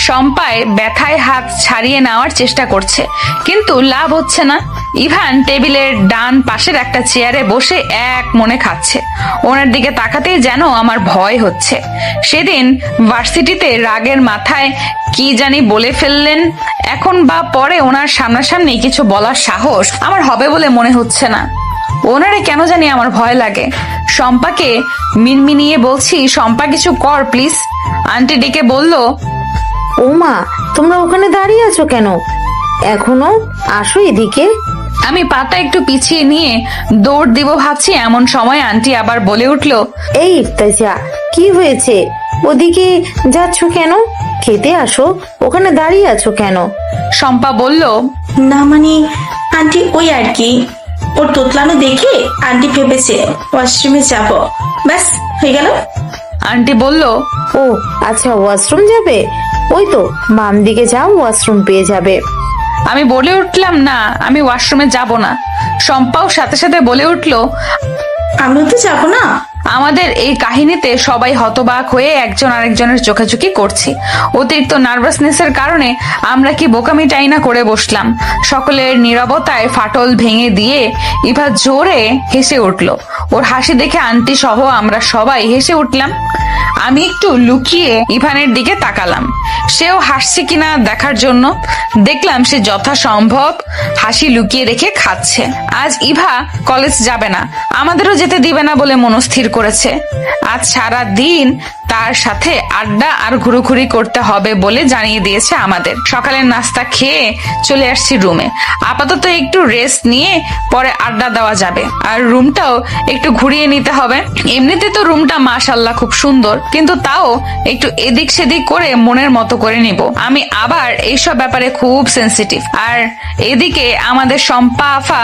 শম্পায় ব্যথায় হাত ছাড়িয়ে নেওয়ার চেষ্টা করছে, কিন্তু লাভ হচ্ছে না। ইভান টেবিলের ডান পাশের একটা চেয়ারে বসে এক মনে খাচ্ছে। ওনার দিকে তাকাতেই যেন আমার ভয় হচ্ছে। সেদিন ভার্সিটিতে রাগের মাথায় কি জানি বলে ফেললেন, এখন বা পরে ওনার সামনাসামনি কিছু বলার সাহস আমার হবে বলে মনে হচ্ছে না। ওনারে কেন জানি আমার ভয় লাগে। শম্পাকে মিনমিনিয়ে বলছি, শম্পা কিছু কর প্লিজ। আন্টি ডেকে বলল, ও মা, তোমরা ওখানে দাঁড়িয়ে আছো কেন? এখনো আসো এদিকে। আমি পাটা একটু পিছিয়ে নিয়ে দৌড় দিব ভাবছি, এমন সময় আন্টি আবার বলে উঠল, এই ইফতাজা, কি হয়েছে? ওদিকে যাচ্ছ কেন? খেতে আসো, ওখানে দাঁড়িয়ে আছো কেন? শম্পা বলল, না মানে আন্টি ওই আর কি, ওর তোতলানো দেখে আন্টি ভেবেছে ওয়াশরুমে যাব, ব্যাস হয়ে গেল। আন্টি বলল, ও আচ্ছা, ওয়াশরুম যাবে? ওই তো বাম দিকে যাও, ওয়াশরুম পেয়ে যাবে। আমি বলে উঠলাম, না আমি ওয়াশরুমে যাব না। শম্পাও সাথে সাথে বলে উঠল, আমিও তো যাবো না। আমাদের এই কাহিনীতে সবাই হতবাক হয়ে একজন আরেকজনের চোখাচোখি করছি। অতিরিক্ত নার্ভাসনেসের কারণে আমরা কি বোকামিটাই না করে বসলাম। সকলের নীরবতায় ফাটল ভেঙে দিয়ে ইভা জোরে হেসে উঠল। ওর হাসি দেখে আন্টি সহ আমরা সবাই হেসে উঠলাম। আমি একটু লুকিয়ে ইভানের দিকে তাকালাম, সেও হাসছে কিনা দেখার জন্য। দেখলাম সে যথাসম্ভব হাসি লুকিয়ে রেখে খাচ্ছে। আজ ইভা কলেজ যাবে না, আমাদেরও যেতে দিবে না বলে মনস্থির করেছে। আজ সারা দিন তার সাথে আড্ডা আর ঘুরোঘুরি করতে হবে বলে জানিয়ে দিয়েছে আমাদের। সকালের নাস্তা খেয়ে চলে আসছি রুমে। আপাতত একটু রেস্ট নিয়ে পরে আড্ডা দেওয়া যাবে, আর রুমটাও একটু ঘুরিয়ে নিতে হবে। এমনিতে তো রুমটা মাশাআল্লাহ খুব সুন্দর, কিন্তু তাও একটু এদিক সেদিক করে মনের মতো করে নিব। আমি আবার এইসব ব্যাপারে খুব সেন্সিটিভ। আর এদিকে আমাদের শম্পা আফা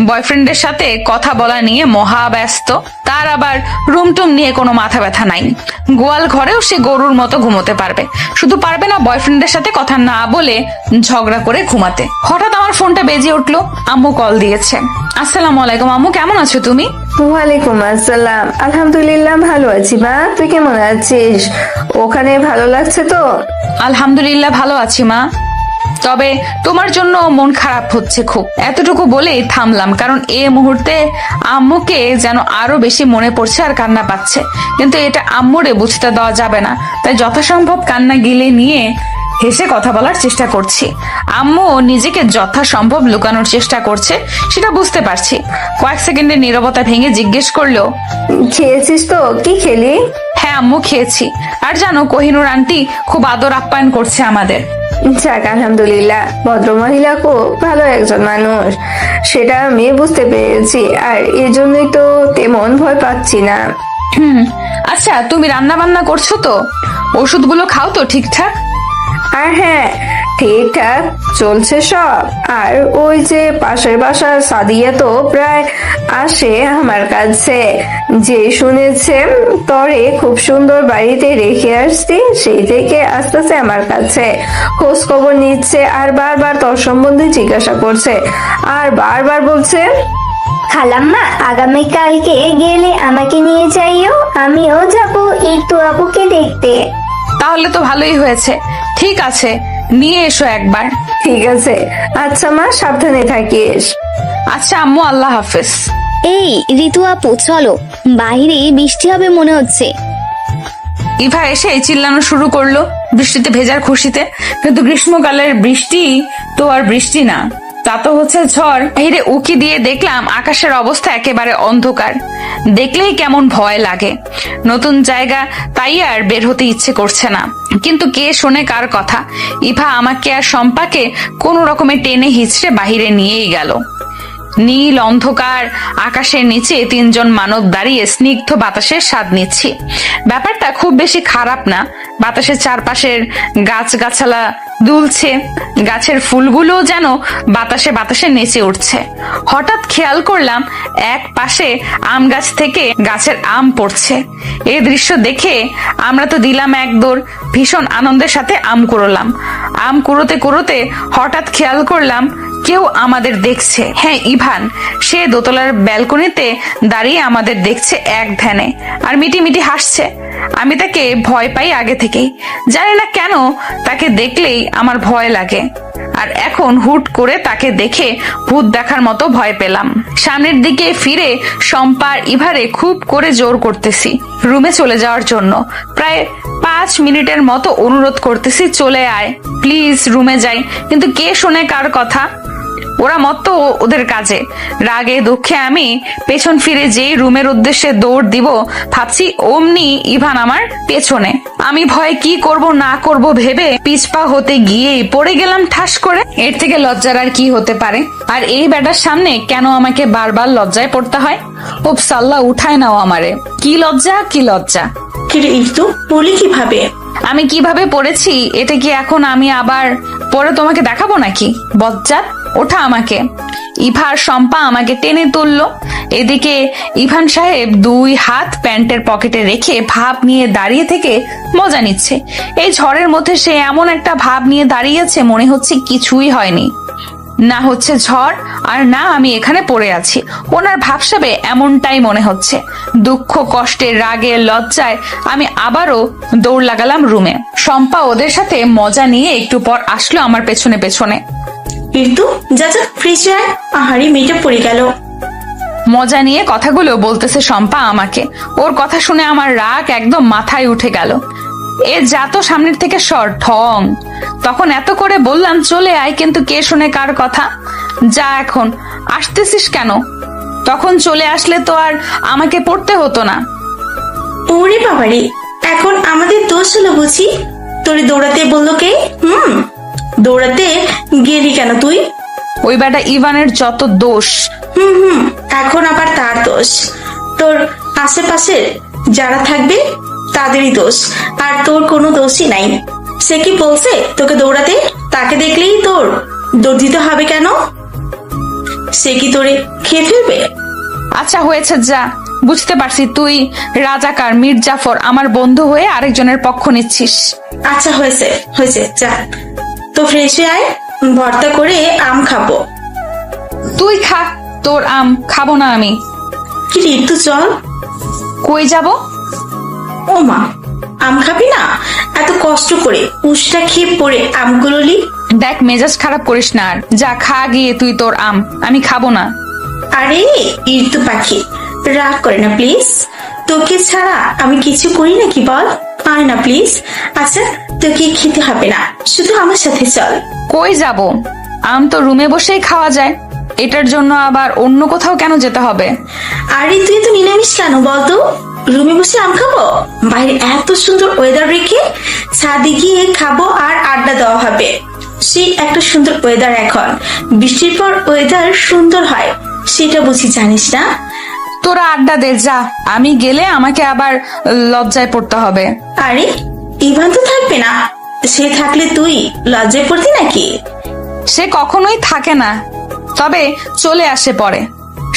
বয়ফ্রেন্ডের সাথে কথা বলা নিয়ে মহা ব্যস্ত। তার আবার রুম টুম নিয়ে কোনো মাথা ব্যথা নাই। গোয়াল ঘরেও সে গরুর মতো ঘুমোতে পারবে, শুধু পারবে না বয়ফ্রেন্ডের সাথে কথা না বলে ঝগড়া করে ঘুমাতে। হঠাৎ আমার ফোনটা বেজে উঠলো। আম্মু কল দিয়েছে। আসসালামু আলাইকুম আম্মু, কেমন আছো তুমি? ওয়ালাইকুম আসসালাম। আলহামদুলিল্লাহ ভালো আছি মা, তুই কেমন আছিস? ওখানে ভালো লাগছে তো? আলহামদুলিল্লাহ ভালো আছি মা, তবে তোমার জন্য মন খারাপ হচ্ছে খুব। এতটুকু বলেই থামলাম, কারণ এই মুহূর্তে আম্মুকে যেন আরো বেশি মনে পড়ছে আর কান্না পাচ্ছে। কিন্তু এটা আম্মুরে বুঝতে দেওয়া যাবে না, তাই যথাসম্ভব কান্না গিলে নিয়ে হেসে কথা বলার চেষ্টা করছি। আম্মু নিজেকে যথাসম্ভব লুকানোর চেষ্টা করছে, সেটা বুঝতে পারছি। কয়েক সেকেন্ডের নীরবতা ভেঙে জিজ্ঞেস করলো, খেয়েছিস তো? কি খেলি? হ্যাঁ আম্মু খেয়েছি। আর জানো কোহিনুর আন্টি খুব আদর আপ্যায়ন করছে আমাদের। যাক আলহামদুলিল্লাহ, ভদ্রমহিলা খুব ভালো একজন মানুষ, সেটা আমি বুঝতে পেরেছি, আর এজন্যই তো তেমন ভয় পাচ্ছি না। আচ্ছা, তুমি রান্না বান্না করছো তো? ওষুধগুলো খাও তো ঠিকঠাক? আর হ্যাঁ, ঠিকঠাক চলছে সব। আর ওই যে পাশের বাসার সাদিয়া তো প্রায় আসে আমার কাছে, যে শুনেছে তরে খুব সুন্দর বাড়িতে রেখে আসছি, সেই থেকে আসতেছে আমার কাছে, খোঁজ খবর নিচ্ছে, আর বারবার তোর সম্বন্ধে জিজ্ঞাসা করছে, আর বারবার বলছে, খালাম্মা আগামীকালকে গেলে আমাকে নিয়ে যাইও, আমিও যাবো একটু আপুকে দেখতে। তাহলে তো ভালোই হয়েছে। ঠিক আছে, নিয়ে এসো একবার। ঠিক আছে, আচ্ছা মা, সাবধানে থাকিস। আচ্ছা আম্মু, আল্লাহ হাফেজ। এই ঋতু আপু, চলো, বাইরে বৃষ্টি হবে মনে হচ্ছে। ইভা এসে চিল্লানো শুরু করলো বৃষ্টিতে ভেজার খুশিতে, কিন্তু গ্রীষ্মকালের বৃষ্টি তো আর বৃষ্টি না, তা তো হচ্ছে ঝড়। বাইরে উকি দিয়ে দেখলাম আকাশের অবস্থা একেবারে অন্ধকার। দেখলেই কেমন ভয় লাগে। নতুন জায়গা, তাই আর বের হতে ইচ্ছে করছে না। কিন্তু কে শোনে কার কথা? ইভা আমাকে আর শম্পাকে কোনো রকমে টেনে হিচড়ে বাহিরে নিয়েই গেল। নীল অন্ধকার আকাশের নিচে তিনজন মানব দাঁড়িয়ে স্নিগ্ধ বাতাসের স্বাদ নিচ্ছি। ব্যাপারটা খুব বেশি খারাপ না। বাতাসের চারপাশের গাছগাছালা দুলছে, গাছের ফুলগুলো যেন বাতাসে বাতাসে নেচে উঠছে। হঠাৎ খেয়াল করলাম এক পাশে আম গাছ থেকে গাছের আম পড়ছে। এই দৃশ্য দেখে আমরা তো দিলাম এক দৌড়। ভীষণ আনন্দের সাথে আম কুড়োলাম। আম কুড়োতে কুড়োতে হঠাৎ খেয়াল করলাম কেউ আমাদের দেখছে। হ্যাঁ, ইভান। সে দোতলার ব্যালকনিতে দাঁড়িয়ে আমাদের দেখছে এক ধ্যানে, আর মিটি মিটি হাসছে। আমি তাকে ভয় পাই আগে থেকেই, জানি না কেন তাকে দেখলেই আমার ভয় লাগে। আর এখন হুট করে তাকে দেখে ভূত দেখার মতো ভয় পেলাম। সামনের দিকে ফিরে শম্পা আর ইভারে খুব করে জোর করতেছি রুমে চলে যাওয়ার জন্য। প্রায় 5 মিনিটের মতো অনুরোধ করতেছি, চলে আয় প্লিজ, রুমে যাই। কিন্তু কে শোনে কার কথা? ওরা মত্ত ওদের কাজে। রাগে দুঃখে আমি পেছন ফিরে যেই রুমের উদ্দেশ্যে দৌড় দিব ভাবছি, অমনি ইভান আমার পেছনে। আমি ভয়ে কি করব না করব ভেবে পিছপা হতে গিয়েই পড়ে গেলাম ঠাস করে। এর থেকে লজ্জার আর কি হতে পারে? আর এই ব্যাটার সামনে কেন আমাকে বারবার লজ্জায় পড়তে হয়? উপস, আল্লাহ উঠায় নাও আমারে। কি লজ্জা, কি লজ্জা! কিরে ইফতু, বলি কিভাবে? আমি কিভাবে পড়েছি এটা কি এখন আমি আবার পরে তোমাকে দেখাবো নাকি? বজ্জাত, ওঠা আমাকে। ইভা আর শম্পা আমাকে টেনে তুললো। এদিকে ইভান সাহেব 2 হাত প্যান্টের পকেটে রেখে ভাব নিয়ে দাঁড়িয়ে থেকে মজা নিচ্ছে। এই ঝড়ের মধ্যে সে এমন একটা ভাব নিয়ে দাঁড়িয়েছে, মনে হচ্ছে কিছুই হয়নি। না হচ্ছে ঝড়, আর না আমি এখানে পড়ে আছি। ওনার ভাবসাবে এমনটাই মনে হচ্ছে। দুঃখ, কষ্টে, রাগে, লজ্জায় আমি আবারও দৌড় লাগালাম রুমে। শম্পা ওদের সাথে মজা নিয়ে একটু পর আসলো আমার পেছনে পেছনে। ইফতু, যা যা, ফ্রেশ হয়ে আয়। আহারি, মেয়েটা পড়ে গেল। মজা নিয়ে কথাগুলো বলতেছে শম্পা আমাকে। ওর কথা শুনে আমার রাগ একদম মাথায় উঠে গেল। এ যা তো সামনের থেকে সর, ঠং। তখন এত করে বললাম চলে আয়, কিন্তু কে শুনে কার কথা? যা, এখন আসতেছিস কেন? তখন চলে আসলে তো আর আমাকে পড়তে হতো না। ওরে বাবারে, এখন আমাদের দোষ হলো বুঝি? তোরে দৌড়াতে বললো কে? দৌড়াতে গেলি কেন তুই? ওই বেটা ইভানের যত দোষ। এখন আবার তার দোষ? তোর আশেপাশে যারা থাকবে তাদেরই দোষ, আর তোর কোনো দোষই নাই। সে কি বলছে তোকে দৌড়াতে? তাকে দেখলেই তোর দৌড় দিতে হবে কেন? সে কি তোরে খেয়ে ফেলবে? আচ্ছা হয়েছে, যা, বুঝতে পারছি তুই রাজাকার মির্জাফর আমার বন্ধু হয়ে আরেকজনের পক্ষ নিচ্ছিস। আচ্ছা হয়েছে হয়েছে, যা তো ফ্রেশ হয়ে আয়, ভর্তা করে আম খাবো। তুই খা তোর আম, খাবো না আমি। কি রে, তুই চল। কই যাব? ও মা, আম খাবি না? এত কষ্ট করে উষ্টা খেয়ে পড়ে আমগুলো লি। দেখ, মেজাজ খারাপ করিস না, আর যা খা গিয়ে তুই তোর আম, আমি খাবো না। আরে ইর্তু পাখি, রাগ করে না প্লিজ। তোকে ছাড়া আমি কিছু করি নাকি বল? আয় না প্লিজ। আচ্ছা, তোকে খেতে হবে না, শুধু আমার সাথে চল। কই যাব? আম তো রুমে বসেই খাওয়া যায়, এটার জন্য আবার অন্য কোথাও কেন যেতে হবে? আরে তুই তো নিরামিষ কেন বলতো? রুমে বসে আম খাবো? বাইরে এত সুন্দর ওয়েদার রেখে ছাদে গিয়ে খাবো আর আড্ডা দেওয়া হবে। সেই একটা সুন্দর ওয়েদার এখন, বৃষ্টির পর ওয়েদার সুন্দর হয়, সেটা বুঝি জানিস না? তোরা আড্ডা দে যা, আমি গেলে আমাকে আবার লজ্জায় পড়তে হবে। আরে ইভান তো থাকবে না, সে থাকলে তুই লজ্জায় পড়তি নাকি? সে কখনোই থাকে না, তবে চলে আসে পরে।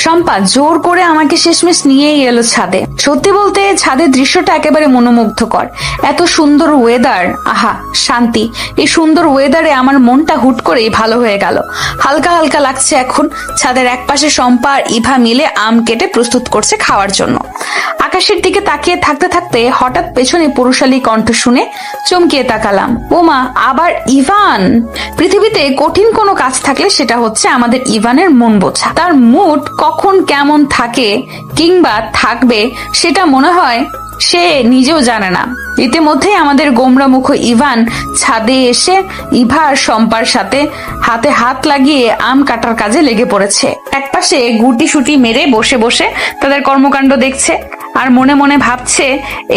শম্পা জোর করে আমাকে শেষমেশ নিয়েই এলো ছাদে। সত্যি বলতে ছাদের দৃশ্যটা একেবারে মনোমুগ্ধকর। এত সুন্দর ওয়েদার, আহা শান্তি। এই সুন্দর ওয়েদারে আমার মনটা হুট করেই ভালো হয়ে গেল। হালকা হালকা লাগছে এখন। ছাদের একপাশে শম্পা আর ইভা মিলে আম কেটে প্রস্তুত করছে খাওয়ার জন্য। আকাশের দিকে তাকিয়ে থাকতে থাকতে হঠাৎ পেছনে পুরুষালী কণ্ঠ শুনে চমকিয়ে তাকালাম। ওমা, আবার ইভান! পৃথিবীতে কঠিন কোনো কাজ থাকলে সেটা হচ্ছে আমাদের ইভানের মন বোঝা। তার মুড কখন কেমন থাকে কিংবা থাকবে সেটা মনে হয় সে নিজেও জানে না। ইতিমধ্যেই আমাদের গোমরামুখ ইভান ছাদে এসে ইভা আর শম্পার সাথে হাতে হাত লাগিয়ে আম কাটার কাজে লেগে পড়েছে। একপাশে গুটি সুটি মেরে বসে বসে তাদের কর্মকাণ্ড দেখছে আর মনে মনে ভাবছে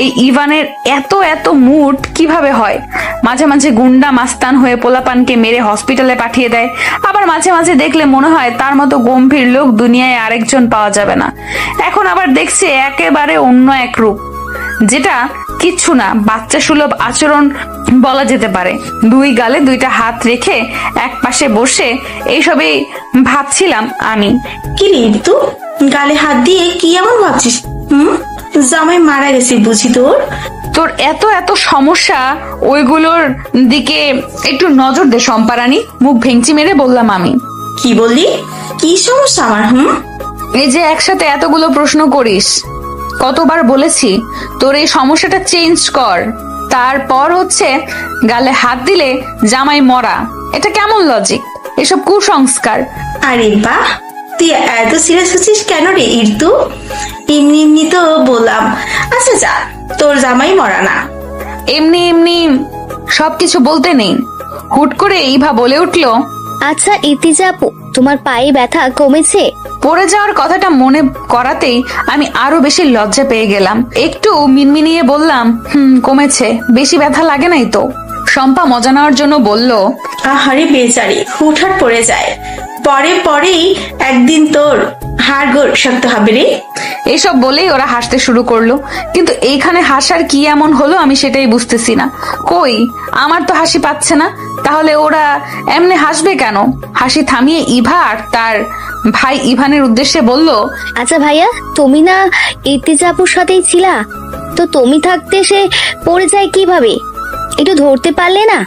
এই ইভানের এত এত মুড কিভাবে হয়। মাঝে মাঝে গুন্ডা মাস্তান হয়ে পোলাপানকে মেরে হসপিটালে পাঠিয়ে দেয়, আবার মাঝে মাঝে দেখলে মনে হয় তার মতো গম্ভীর লোক দুনিয়ায় আরেকজন পাওয়া যাবে না। এখন আবার দেখছে একেবারে অন্য এক রূপ, যেটা কিচ্ছু না, বাচ্চা সুলভ আচরণ বলা যেতে পারে। দুই গালে দুইটা হাত রেখে এক পাশে বসে এইসবই ভাবছিলাম আমি। কি রে ঋতু, গালে হাত দিয়ে কি এমন ভাবছিস? জামাই মারা গেছে বুঝি তোর? তোর এত এত সমস্যা, ওইগুলোর দিকে একটু নজর দে শম্পারানী, মুখ ভেঙচি মেরে বললাম আমি। কি বললি? কি সমস্যা আমার? এই যে একসাথে এতগুলো প্রশ্ন করিস, কতবার বলেছি তোর এই সমস্যাটা চেঞ্জ কর। তারপর হচ্ছে গালে হাত দিলে জামাই মরা, এটা কেমন লজিক? এসব কুসংস্কার। আরে বাহ, তুই এত সিরিয়াস হচ্ছিস কেন রে ঋতু? এমনি এমনি তো বললাম। আচ্ছা যা, তোর জামাই মরা না। এমনি এমনি সবকিছু বলতে নেই। হুট করে ইভা বলে উঠলো, আচ্ছা ইতিজা আপু, তোমার পায়ে ব্যথা কমেছে? পড়ে যাওয়ার কথাটা মনে করাতেই আমি আরো বেশি লজ্জা পেয়ে গেলাম। একটু মিনমিনিয়ে বললাম, কমেছে, বেশি ব্যথা লাগে নাই তো। শম্পা মজা নেওয়ার জন্য বলল, আহারে বেচারি, হুটহাট পড়ে যায়, পরেই একদিন তোর হাড় গোড় শক্ত হবে রে। এইসব বলেই ওরা হাসতে শুরু করলো, কিন্তু এইখানে হাসার কি এমন হলো আমি সেটাই বুঝতেছি না। কই, আমার তো হাসি পাচ্ছে না, তাহলে ওরা এমনি হাসবে কেন? হাসি থামিয়ে ইভা আর তার ভাই ইভানের উদ্দেশ্যে বলল, আচ্ছা ভাইয়া, তুমি না ইতিজা আপুর সাথেই ছিলা, তো তুমি থাকতে সে পড়ে যায় কিভাবে? একটু ধরতে পারলে না?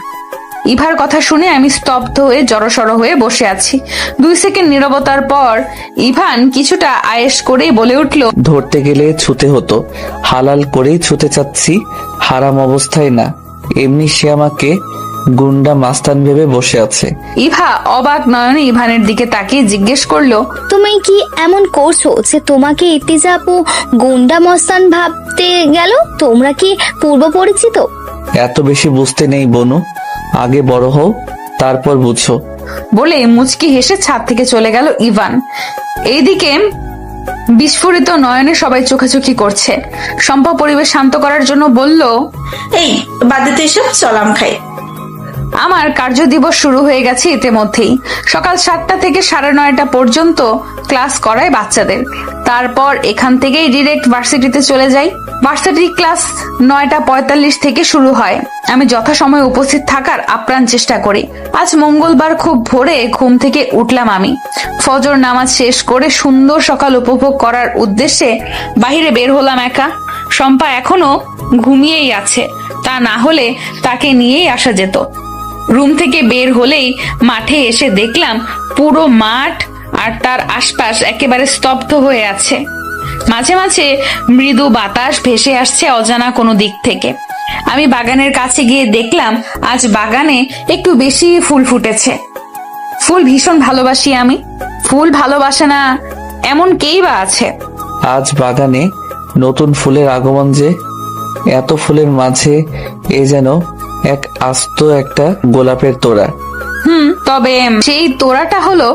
ইভার কথা শুনে আমি স্তব্ধ হয়ে জড়সড় হয়ে বসে আছি। 2 সেকেন্ড নীরবতার পর ইভান কিছুটা আয়েশ করেই বলে উঠল, ধরতে গেলে ছুতে হতো, হালাল করেই ছুতে চাচ্ছি, হারাম অবস্থায় না। এমনি সে আমাকে গুন্ডা মাস্তান ভেবে বসে আছে। ইভা অবাক নয়নে ইভানের দিকে তাকিয়ে জিজ্ঞেস করলো, তুমি কি এমন করছো যে তোমাকে ইতিজা আপু গুন্ডা মস্তান ভাবতে গেল? তোমরা কি পূর্ব পরিচিত? এত বেশি বুঝতে নেই বনু, আগে বড় হও তারপর বুঝো। বলে মুচকি হেসে ছাদ থেকে চলে গেল ইভান। এইদিকে বিস্ফোরিত নয়নে সবাই চোখাচোখি করছে। শম্পা পরিবেশ শান্ত করার জন্য বলল, এই বাদ দে তো এসব, চল আম খাই। আমার কার্যদিবস শুরু হয়ে গেছে ইতিমধ্যেই। সকাল 7টা থেকে 9:30 পর্যন্ত ক্লাস করায় বাচ্চাদের। তারপর এখান থেকেই ডিরেক্ট ভার্সিটিতে চলে যাই। ভার্সিটি ক্লাস 9:45 থেকে শুরু হয়। আমি যথাসময়ে উপস্থিত থাকার আপ্রাণ চেষ্টা করি। আজ মঙ্গলবার খুব ভোরে ঘুম থেকে উঠলাম আমি। ফজর নামাজ শেষ করে সুন্দর সকাল উপভোগ করার উদ্দেশ্যে বাহিরে বের হলাম একা। শম্পা এখনো ঘুমিয়েই আছে, তা না হলে তাকে নিয়েই আসা যেত। রুম থেকে বের হলেই মাঠে এসে দেখলাম পুরো মাঠ আর তার আশপাশ একেবারে স্তব্ধ হয়ে আছে। মাঝে মাঝে মৃদু বাতাস ভেসে আসছে অজানা কোনো দিক থেকে। আমি বাগানের কাছে গিয়ে দেখলাম আজ বাগানে একটু বেশি ফুল ফুটেছে। ফুল ভীষণ ভালোবাসি আমি, ফুল ভালোবাসে না এমন কেই বা আছে? আজ বাগানে নতুন ফুলের আগমন যে, এত ফুলের মাঝে এ যেন এক আস্ত একটা গোলাপের তোড়া। তবে সেই তোড়াটা হলো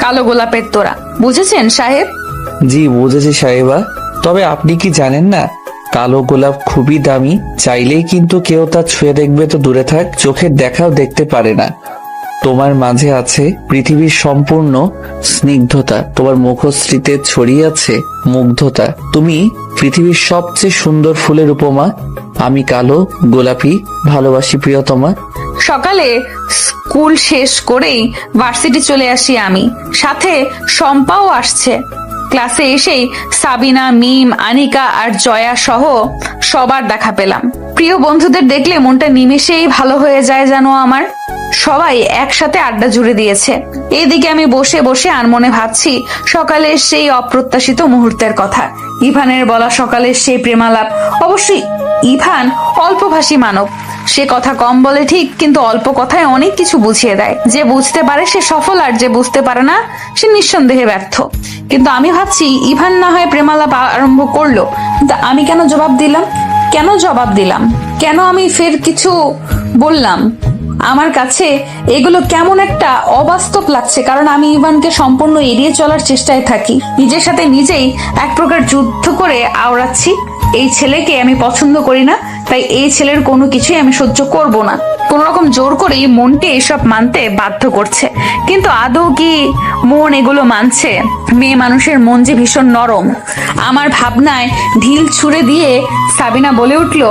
কালো গোলাপের তোড়া, বুঝেছেন সাহেব? জি বুঝেছি সাহেবা, তবে আপনি কি জানেন না কালো গোলাপ খুবই দামি, চাইলেই কিন্তু কেউ তা ছুঁয়ে দেখবে তো দূরে থাক, চোখের দেখাও দেখতে পারে না। তোমার মাঝে আছে পৃথিবীর সম্পূর্ণ স্নিগ্ধতা, তোমার মুখশ্রীতে ছড়িয়ে আছে মুগ্ধতা। তুমি পৃথিবীর সবচেয়ে সুন্দর ফুলের উপমা। আমি কালো গোলাপি, ভালোবাসি প্রিয়তমা। সকালে স্কুল শেষ করেই ভার্সিটি চলে আসি আমি, সাথে শম্পাও আসছে। ক্লাসে এসেই সাবিনা, মিম, আনিকা আর জয়া সহ সবার দেখা পেলাম। প্রিয় বন্ধুদের দেখলে মনটা নিমেষেই ভালো হয়ে যায় যেন আমার। সবাই একসাথে আড্ডা জুড়ে দিয়েছে। এইদিকে আমি বসে বসে আনমনে ভাবছি সকালের সেই অপ্রত্যাশিত মুহূর্তের কথা, ইভানের বলা সকালের সেই প্রেমালাপ। অবশ্যই ইভান অল্পভাষী মানব, সে কথা কম বলে ঠিক, কিন্তু অল্প কথায় অনেক কিছু বুঝিয়ে দেয়। যে বুঝতে পারে সে সফল, আর যে বুঝতে পারে না সে নিঃসন্দেহে ব্যর্থ। কিন্তু আমি ভাবছি ইভান না হয় প্রেমালাপ আরম্ভ করলো, কিন্তু আমি কেন জবাব দিলাম? কেন আমি ফের কিছু বললাম? আমার কাছে এগুলো কেমন একটা অবাস্তব লাগছে, কারণ আমি ইভানকে সম্পূর্ণ এড়িয়ে চলার চেষ্টায় থাকি। নিজের সাথে নিজেই এক প্রকার যুদ্ধ করে আওড়াচ্ছি। এই ছেলেকে আমি পছন্দ করি না, তাই এই ছেলের কোনো কিছুই আমি সহ্য করব না। কোন রকম জোর করেই মনকে এসব মানতে বাধ্য করছে, কিন্তু আদৌ কি মন এগুলো মানছে? মেয়ে মানুষের মন যে ভীষণ নরম। আমার ভাবনায় ঢিল ছুঁড়ে দিয়ে সাবিনা বলে উঠলো,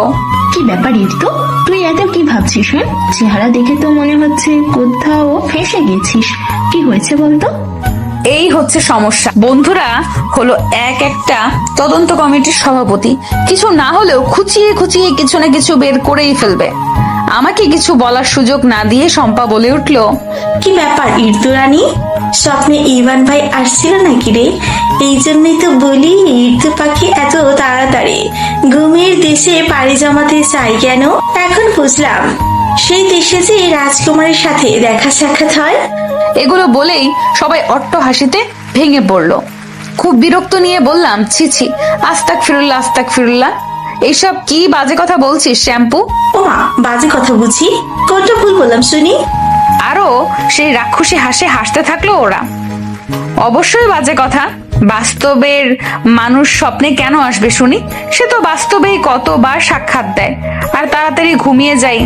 কি ব্যাপার তো তুই এত কি ভাবছিস? চেহারা দেখে তো মনে হচ্ছে কোথাও ফেঁসে গেছিস। কি হয়েছে বলতো? এই হচ্ছে সমস্যা। বন্ধুরা হলো একটা তদন্ত কমিটির সভাপতি, কিছু না হলেও খুঁচিয়ে খুঁচিয়ে কিছু না কিছু বের করেই ফেলবে। আমাকে কিছু বলার সুযোগ না দিয়ে শম্পা বলে উঠলো, কি ব্যাপার ইর্তু রানী, স্বপ্নে ইভান ভাই আসছিল নাকি রে? এই জন্যই তো বলি ইর্তু পাখি এত তাড়াতাড়ি ঘুমের দেশে পাড়ি জমাতে চাই কেন। এখন বুঝলাম, সেই দেশে যে রাজকুমারের সাথে দেখা সাক্ষাৎ হয়। এগুলো বলেই সবাই অট্ট হাসিতে ভেঙে পড়লো। খুব বিরক্ত নিয়ে বললাম, ছি, আস্তাক ফিরুল্লাহ, এইসব কি বাজে কথা বলছিস শ্যাম্পু? ওমা, বাজে কথা বুঝি? কত ভুল বললাম শুনি। আরো সেই রাক্ষসী হাসতে থাকলো ওরা। অবশ্যই বাজে কথা। বাস্তবের মানুষ স্বপ্নে কেন আসবে শুনি? সে তো বাস্তবেই কতবার সাক্ষাৎ দেয় আর তাড়াতাড়ি ঘুমিয়ে যায়,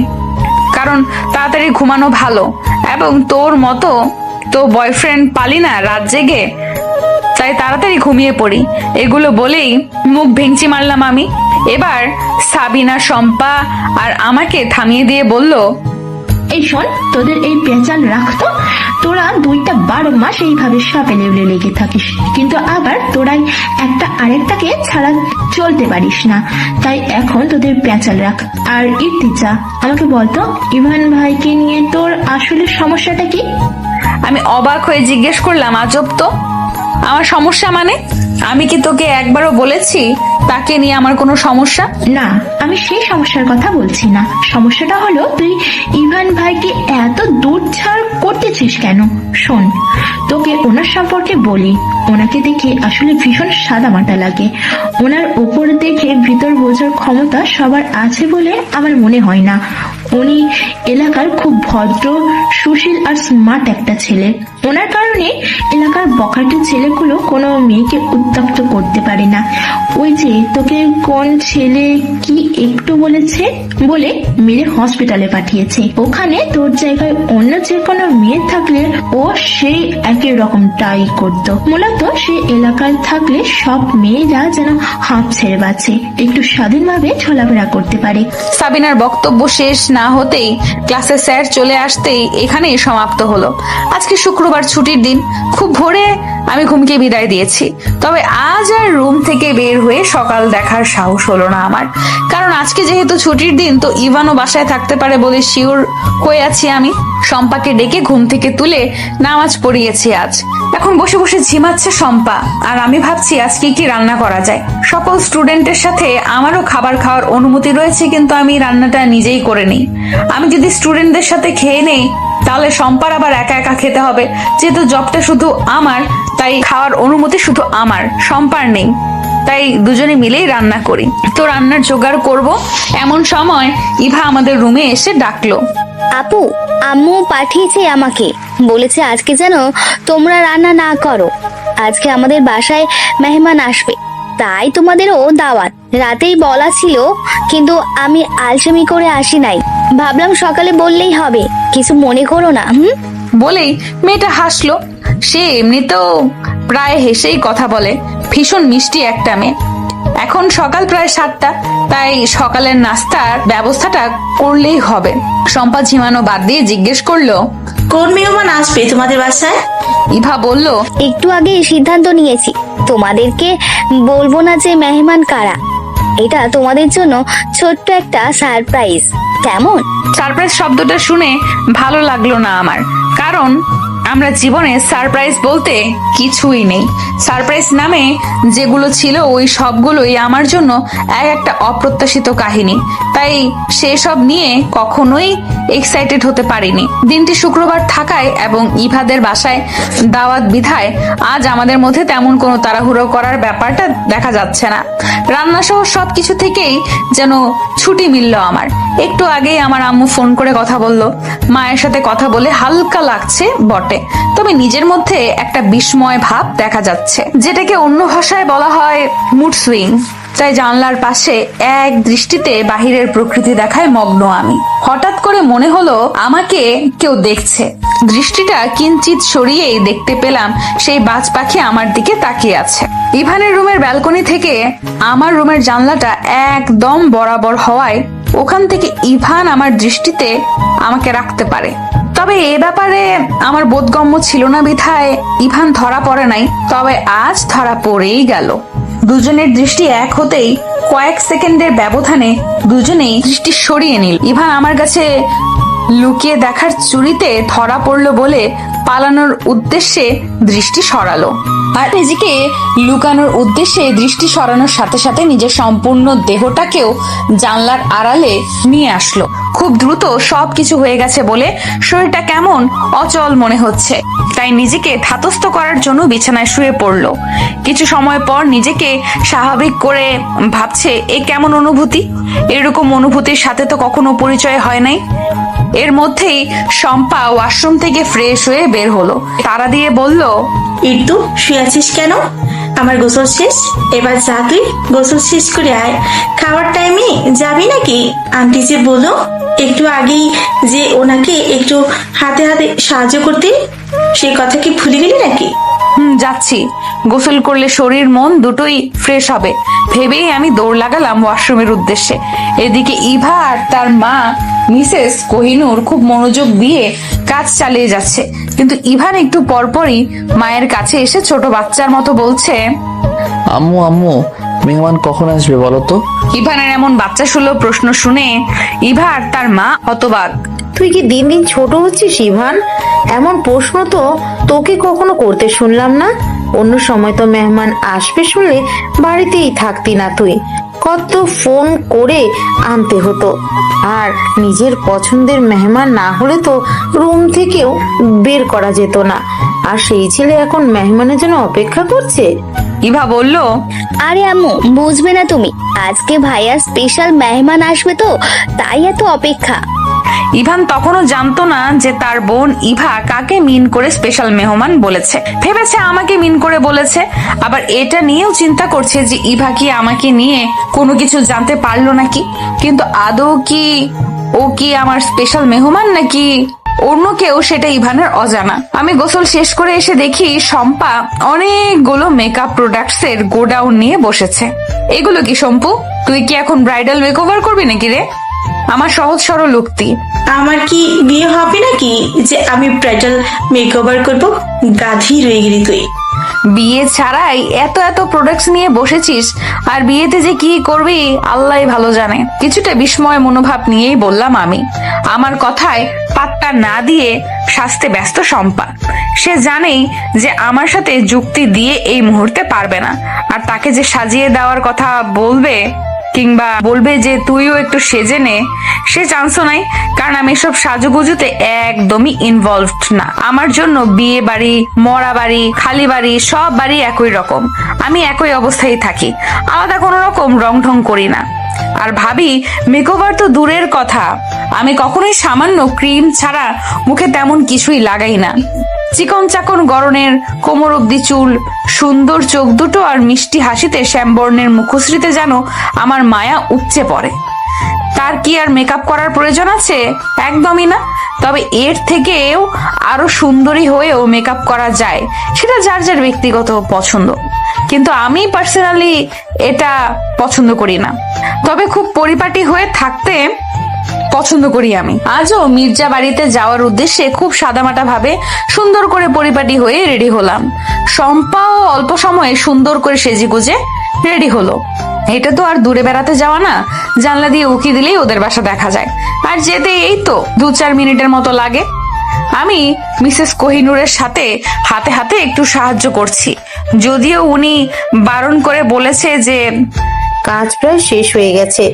কারণ তাড়াতাড়ি ঘুমানো ভালো। এবং তোর মতো তো বয়ফ্রেন্ড পালি না রাত জেগে, তাই তাড়াতাড়ি ঘুমিয়ে পড়ি। এগুলো বলেই মুখ ভেঙচি মারলাম আমি। এবার সাবিনা, শম্পা আর আমাকে থামিয়ে দিয়ে বলল, এই শোন, তোদের এই পেঁচাল রাখতো। তোরা 2-12 মাস এইভাবে সাপে লেবলে লেগে থাকিস, কিন্তু আবার তোরাই একটা আরেকটাকে ছাড়া চলতে পারিস না। তাই এখন তোদের পেঁচাল রাখ। আর ইর্তিজা, আমাকে বলতো ইভান ভাইকে নিয়ে তোর আসলে সমস্যাটা কি? আমি অবাক হয়ে জিজ্ঞেস করলাম, আজব তো, আমার সমস্যা মানে? আমি কি তোকে একবারও বলেছি তাকে নিয়ে আমার কোনো সমস্যা? না, আমি সেই সমস্যার কথা বলছি না। সমস্যাটা হলো তুই ইভান ভাইকে এত দূর ছাড় করতেছিস কেন? শোন, তোকে ওনার সম্পর্কে বলি। ওনাকে দেখে আসলে ভীষণ সাদামাটা লাগে। ওনার উপর দেখে ভিতর বোঝার ক্ষমতা সবার আছে বলে আমার মনে হয় না। উনি এলাকার খুব ভদ্র, সুশীল আর স্মার্ট একটা ছেলে। ওনার কারণে এলাকার বখাটে ছেলেগুলো কোনো মেয়েকে উত্তপ্ত করতে পারে না। ওই যে তোকে কোন ছেলে কি একটু বলেছে বলে মেরে হসপিটালে পাঠিয়েছে, ওখানে তোর জায়গায় অন্য যে কোনো মেয়ে থাকলে ও সেই একই রকম ট্রাই করতো। মূলত সে এলাকায় থাকলে সব মেয়েরা যেন হাঁপ ছেড়ে বাঁচে, একটু স্বাধীনভাবে চলাফেরা করতে পারে। সাবিনার বক্তব্য শেষ না হতেই ক্লাসে স্যার চলে আসতেই এখানেই সমাপ্ত হলো। আজকে শুক্রবার, ছুটির দিন। খুব ভোরে আমি ঘুমকে বিদায় দিয়েছি। তবে আজ আর রুম থেকে বের হয়ে সকাল দেখার সাহস হলো না আমার, কারণ আজকে যেহেতু ছুটির দিন, তো ইভানও বাসায় থাকতে পারে বলে শিওর হয়ে আছি আমি। শম্পাকে ডেকে ঘুম থেকে তুলে নামাজ পড়িয়েছি আজ। এখন বসে বসে ঝিমাচ্ছে শম্পা, আর আমি ভাবছি আজকে কি রান্না করা যায়। সকল স্টুডেন্টের সাথে আমারও খাবার খাওয়ার অনুমতি রয়েছে, কিন্তু আমি রান্নাটা নিজেই করে নিই। আমি যদি স্টুডেন্টদের সাথে খেয়ে নেই তাহলে শম্পার আবার একা একা খেতে হবে। যেহেতু জবটা শুধু আমার, তাই খাওয়ার অনুমতি শুধু আমার, শম্পার নেই। তাই দুজনে মিলেই রান্না করি। তো রান্নার জোগাড় করব, এমন সময় ইভা আমাদের রুমে এসে ডাকলো, আপু, আম্মু পাঠিয়েছে আমাকে, বলেছে আজকে যেন তোমরা রান্না না করো, আজকে আমাদের বাসায় মেহমান আসবে, তাই তোমাদেরও দাওয়াত। রাতেই বলা ছিল, কিন্তু আমি আলসেমি করে আসি নাই। ভাবলাম সকালে বললেই হবে, কিছু মনে করো না। বলেই মেয়েটা হাসলো। সে এমনিতেও প্রায় হেসেই কথা বলে, ভীষণ মিষ্টি একটা মেয়ে। এখন সকাল প্রায় 7টা, তাই সকালের নাস্তার ব্যবস্থাটা করলেই হবে। শম্পা ঝিমানো বাদ দিয়ে জিজ্ঞেস করলো, কোন মেহমান আসবে তোমাদের বাসায়? ইভা বলল, একটু আগে সিদ্ধান্ত নিয়েছি, তোমাদেরকে বলবো না যে মেহমান কারা। এটা তোমাদের জন্য ছোট্ট একটা সারপ্রাইজ। কেমন? সারপ্রাইজ শব্দটা শুনে ভালো লাগলো না আমার, কারণ আমরা জীবনে সারপ্রাইজ বলতে কিছুই নেই। সারপ্রাইজ নামে যেগুলো ছিল ওই সবগুলোই আমার জন্য এক একটা অপ্রত্যাশিত কাহিনী, তাই সেসব নিয়ে কখনোই এক্সাইটেড হতে পারিনি। দিনটি শুক্রবার থাকায় এবং ইভাদের বাসায় দাওয়াত বিধায় আজ আমাদের মধ্যে তেমন কোনো তাড়াহুড়ো করার ব্যাপারটা দেখা যাচ্ছে না। রান্না সহ সবকিছু থেকেই যেন ছুটি মিলল আমার। একটু আগেই আমার আম্মু ফোন করে কথা বলল। মায়ের সাথে কথা বলে হালকা লাগছে বটে, তবে নিজের মধ্যে একটা বিস্ময় ভাব দেখা যাচ্ছে, যেটাকে অন্য ভাষায় বলা হয় মুড সুইং। তাই জানলার পাশে এক দৃষ্টিতে বাহিরের প্রকৃতি দেখায় মগ্ন আমি। হঠাৎ করে মনে হলো আমাকে কেউ দেখছে। দৃষ্টিটা কিঞ্চিত সরিয়েই দেখতে পেলাম সেই বাজ পাখি আমার দিকে তাকিয়ে আছে। ইভানের রুমের ব্যালকনি থেকে আমার রুমের জানলাটা একদম বরাবর হওয়ায় ওখান থেকে ইভান আমার দৃষ্টিতে আমাকে রাখতে পারে। তবে এ ব্যাপারে আমার বোধগম্য ছিল না বিধায় ইভান ধরা পড়ে নাই, তবে আজ ধরা পড়েই গেল। দুজনের দৃষ্টি এক হতেই কয়েক সেকেন্ডের ব্যবধানে দুজনেই দৃষ্টি সরিয়ে নিল। ইভান আমার কাছে লুকিয়ে দেখার চুরিতে ধরা পড়লো বলে পালানোর উদ্দেশ্যে দৃষ্টি সরালো, আর নিজেকে লুকানোর উদ্দেশ্যে দৃষ্টি সরানোর সাথে সাথে নিজের সম্পূর্ণ দেহটাকেও জানলার আড়ালে নিয়ে আসলো। খুব দ্রুত সবকিছু হয়ে গেছে বলে শরীরটা কেমন অচল মনে হচ্ছে, তাই নিজেকে ধাতস্থ করার জন্য বিছানায় শুয়ে পড়লো। কিছু সময় পর নিজেকে স্বাভাবিক করে ভাবছে, এ কেমন অনুভূতি? এরকম অনুভূতির সাথে তো কখনো পরিচয় হয় নাই। এর মধ্যেই শম্পা ওয়াশরুম থেকে ফ্রেশ হয়ে বের হলো। তারা দিয়ে বলল, একটু শুয়ে আছিস কেন? আমার গোসল শেষ, এবার যা তুই গোসল শেষ করে আয়। খাওয়ার টাইমে যাবি নাকি? আন্টি যে বললো একটু আগেই যে ওনাকে একটু হাতে হাতে সাহায্য করতে, সে কথা কি ভুলে গেলি নাকি? যাচ্ছি। গোসল করলে শরীর মন দুটোই ফ্রেশ হবে ভেবেই আমি দৌড় লাগালাম ওয়াশরুমের উদ্দেশ্যে। এদিকে ইভা আর তার মা মিসেস কোহিনূর খুব মনোযোগ দিয়ে কাজ চালিয়ে যাচ্ছে, কিন্তু ইভান একটু পরপরই মায়ের কাছে এসে ছোট বাচ্চার মতো বলছে, আম্মু আম্মু, মেহমান কখন আসবে বলো তো? ইভানের এমন বাচ্চা সুলভ প্রশ্ন শুনে ইভা আর তার মা হতবাক। তুই কি দিন দিন ছোট হচ্ছিস ইভান? এমন প্রশ্ন তো তোকে কখনো করতে শুনলাম না। অন্য সময় তো মেহমান আসবে শুনলে বাড়িতেই থাকতি না তুই, কত ফোন করে আনতে হতো। আর নিজের পছন্দের মেহমান না হলে তো রুম থেকেও বের করা যেত না। আর সেই ছেলে এখন মেহমানের জন্য অপেক্ষা করছে। ইভা বলল, আরে আম্মু, বুঝবে না তুমি, আজকে ভাইয়ার স্পেশাল মেহমান আসবে তো তাই এত অপেক্ষা। ইভান তখনও জানতো না যে তার বোন ইভা কাকে মিন করে স্পেশাল মেহমান বলেছে। ভেবেছে আমাকে মিন করে বলেছে। আবার এটা নিয়েও চিন্তা করছে যে ইভা কি আমাকে নিয়ে কোনো কিছু জানতে পারলো নাকি। কিন্তু আদৌ কি ও কি আমার স্পেশাল মেহমান নাকি অন্য কেউ, সেটা ইভানের অজানা। আমি গোসল শেষ করে এসে দেখি শম্পা অনেকগুলো মেকআপ প্রোডাক্টস এর গোডাউন নিয়ে বসেছে। এগুলো কি শম্পু? তুই কি এখন ব্রাইডাল মেকওভার করবি নাকি রে? আমার সহজ সরল উক্তি। আমার কি বিয়ে হবে নাকি যে আমি ব্রাইডাল মেকওভার করব? গাধি রয়ে গেলি তুই। বিয়ে ছাড়াই এত এত প্রোডাক্টস নিয়ে বসেছিস, আর বিয়েতে যে কি করবি আল্লাহই ভালো জানে। কিছুটা বিস্ময় মনোভাব নিয়েই বললাম আমি। আমার কথায় পাত্তা না দিয়ে সাজতে ব্যস্ত শম্পা। সে জানেই যে আমার সাথে যুক্তি দিয়ে এই মুহূর্তে পারবে না, আর তাকে যে সাজিয়ে দেওয়ার কথা বলবে কিংবা বলবে যে তুইও একটু সেজে নে, সে চান্সও নাই। কারণ আমি সব সাজুগুজুতে একদমই ইনভলভড না। আমার জন্য বিয়ে বাড়ি, মরা বাড়ি, খালি বাড়ি, সব বাড়ি একই রকম। আমি একই অবস্থায় থাকি, আলাদা কোনো রকম রং ঢং করি না। আর ভাবি মেকওভার তো দূরের কথা, আমি কখনোই সামান্য ক্রিম ছাড়া মুখে তেমন কিছুই লাগাই না। চিকন চাকন গড়নের কোমর অব্দি চুল, সুন্দর চোখ দুটো আর মিষ্টি হাসিতে শ্যামবর্ণের মুখশ্রীতে যেন আমার মায়া উপচে পড়ে। তার কি আর মেকআপ করার প্রয়োজন আছে? একদমই না। তবে এর থেকেও আরো সুন্দরী হয়েও মেকআপ করা যায়, সেটা যার যার ব্যক্তিগত পছন্দ, কিন্তু আমি পার্সোনালি এটা পছন্দ করি না। তবে খুব পরিপাটি হয়ে থাকতে পছন্দ করি আমি। আজও মির্জা বাড়িতে যাওয়ার উদ্দেশ্যে খুব সাদামাটা ভাবে সুন্দর করে পরিপাটি হয়ে রেডি হলাম। শম্পাও অল্প সময়ে সুন্দর করে সেজেগুজে রেডি হলো। এটা তো আর দূরে বেড়াতে যাওয়া না, জানলা দিয়ে উকি দিলেই ওদের বাসা দেখা যায়, আর যেতে এই তো 2-4 মিনিটের মতো লাগে। আমি মিসেস কোহিনুরের সাথে হাতে হাতে একটু সাহায্য করছি, যদিও উনি বারণ করে বলেছে যে কাজ প্রায় শেষ হয়ে গেছে,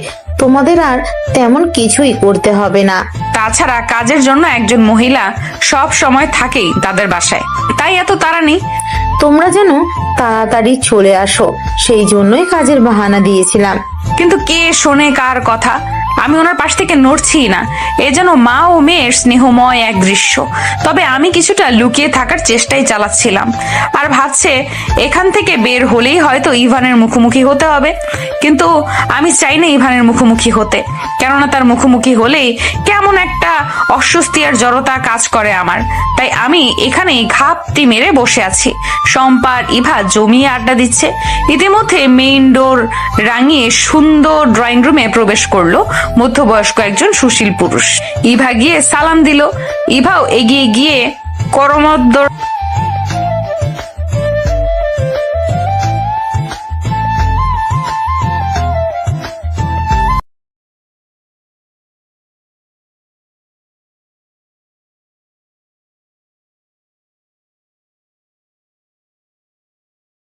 তোমাদের আর তেমন কিছুই করতে হবে না। তাছাড়া কাজের জন্য একজন মহিলা সব সময় থাকেই তাদের বাসায়, তাই এত তাড়া নেই। তোমরা যেন তাড়াতাড়ি চলে আসো, সেই জন্যই কাজের বাহানা দিয়েছিলাম। কিন্তু কে শোনে কার কথা? আমি ওনার পাশ থেকে নড়ছি না। এ যেন মা ও মেয়ের স্নেহময় এক দৃশ্য। তবে আমি কিছুটা লুকিয়ে থাকার চেষ্টাই চালাচ্ছিলাম, আর ভাবছে এখান থেকে বের হলেই হয়তো ইভানের মুখোমুখি হতে হবে। কিন্তু আমি চাই না ইভানের মুখোমুখি হতে, কেননা তার মুখোমুখি হলেই কেমন একটা অস্বস্তি আর জড়তা কাজ করে আমার। তাই আমি এখানেই ঘাপটি মেরে বসে আছি। শম্পা আর ইভা জমিয়ে আড্ডা দিচ্ছে। ইতিমধ্যে মেইন ডোর রাঙিয়ে সুন্দর ড্রয়িং রুমে প্রবেশ করলো মধ্যবয়স্ক একজন সুশীল পুরুষ। ইভা গিয়ে সালাম দিল। ইভাও এগিয়ে গিয়ে করমর্দন